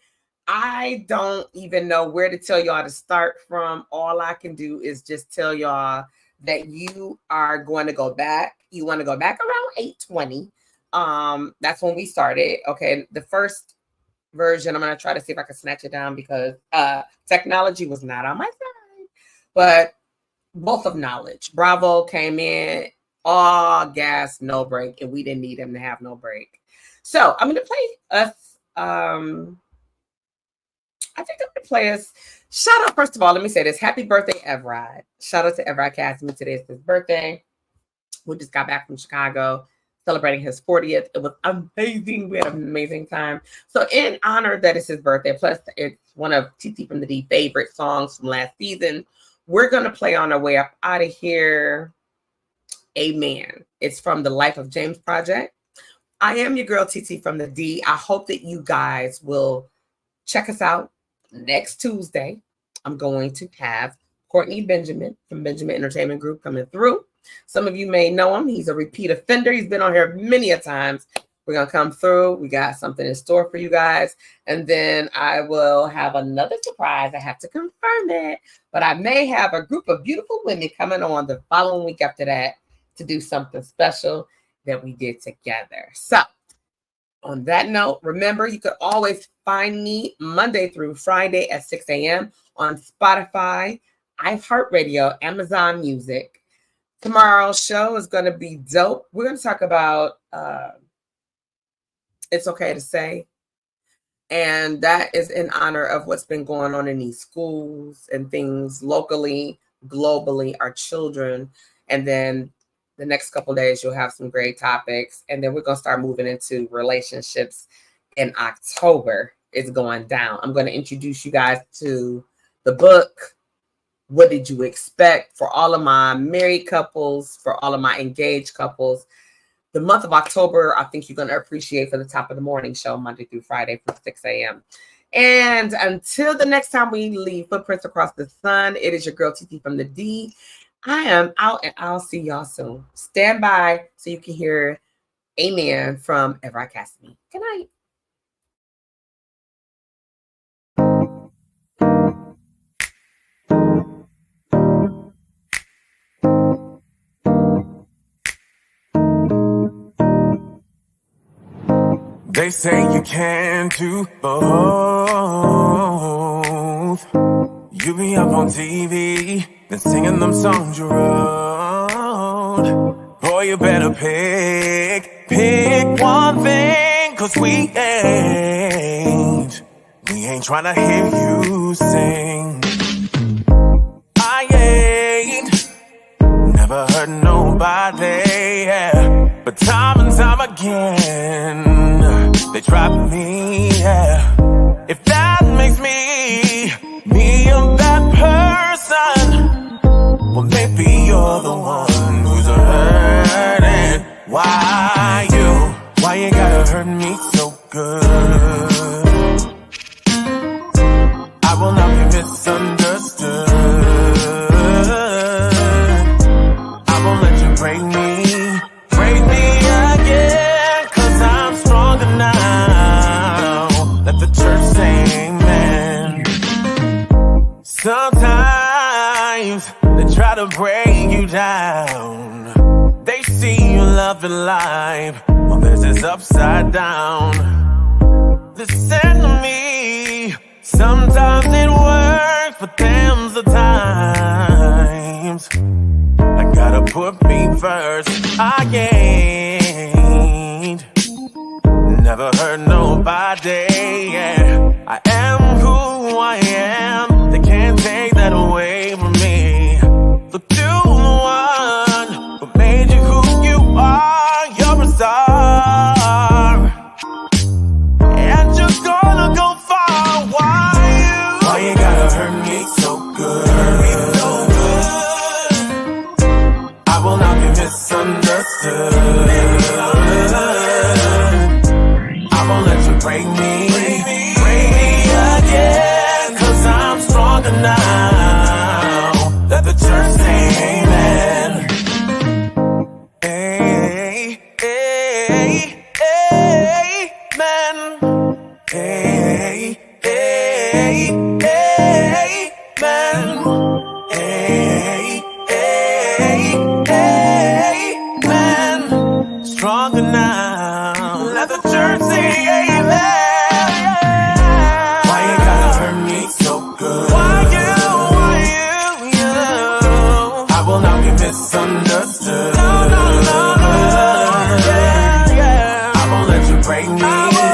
I don't even know where to tell y'all to start from. All I can do is just tell y'all that you are going to go back. You want to go back around 8:20. That's when we started. Okay, the first version, I'm going to try to see if I can snatch it down because technology was not on my side. But both of knowledge. Braavo came in all gas, no break, and we didn't need him to have no break. So I'm gonna play us. I think I'm gonna play us. Shout out, first of all, let me say this. Happy birthday, Everide. Shout out to Everide Cassidy. Today is his birthday. We just got back from Chicago celebrating his 40th. It was amazing. We had an amazing time. So in honor that it's his birthday, plus it's one of TT from the D favorite songs from last season, we're going to play on our way up out of here. Amen. It's from the Life of James Project. I am your girl, TT from the D. I hope that you guys will check us out next Tuesday. I'm going to have Courtney Benjamin from Benjamin Entertainment Group coming through. Some of you may know him. He's a repeat offender. He's been on here many a times. We're going to come through. We got something in store for you guys. And then I will have another surprise. I have to confirm it. But I may have a group of beautiful women coming on the following week after that to do something special that we did together. So on that note, remember, you could always find me Monday through Friday at 6 a.m. on Spotify, iHeartRadio, Amazon Music. Tomorrow's show is going to be dope. We're going to talk about It's Okay to Say. And that is in honor of what's been going on in these schools and things locally, globally, our children. And then the next couple of days, you'll have some great topics. And then we're going to start moving into relationships in October. It's going down. I'm going to introduce you guys to the book. What did you expect? For all of my married couples, for all of my engaged couples, the month of October, I think you're going to appreciate for the Top of the Morning show, Monday through Friday from 6 a.m. And until the next time we leave Footprints Across the Sun, it is your girl, TT from the D. I am out, and I'll see y'all soon. Stand by so you can hear Amen from Everide Cassidy. Good night. They say you can't do both. You be up on TV, then singing them songs you wrote. Boy, you better pick one thing, 'cause we ain't trying to hear you sing. I ain't never heard nobody, yeah. But time and time again, they try me, yeah. If that makes me a bad person, well, maybe you're the one who's hurting. Why you gotta hurt me so good? I will not be misunderstood. I won't let you break me again, 'cause I'm stronger now. Let the church say amen. Sometimes they try to break you down. They see you loving life, well, this is upside down. Listen to me, sometimes it works, but them's the times I gotta put me first. I ain't never hurt nobody, yeah. I am who I am, they can't take that away from me. Look to the one who made you who you are. You're a star, and you're gonna go far. Why you gotta hurt me so good? I will not be misunderstood. I won't let you break me again, 'cause I'm stronger now. Let the church say amen. Hey, hey, amen. Hey, hey, amen. Hey, amen. Stronger now. Let the church say amen. me.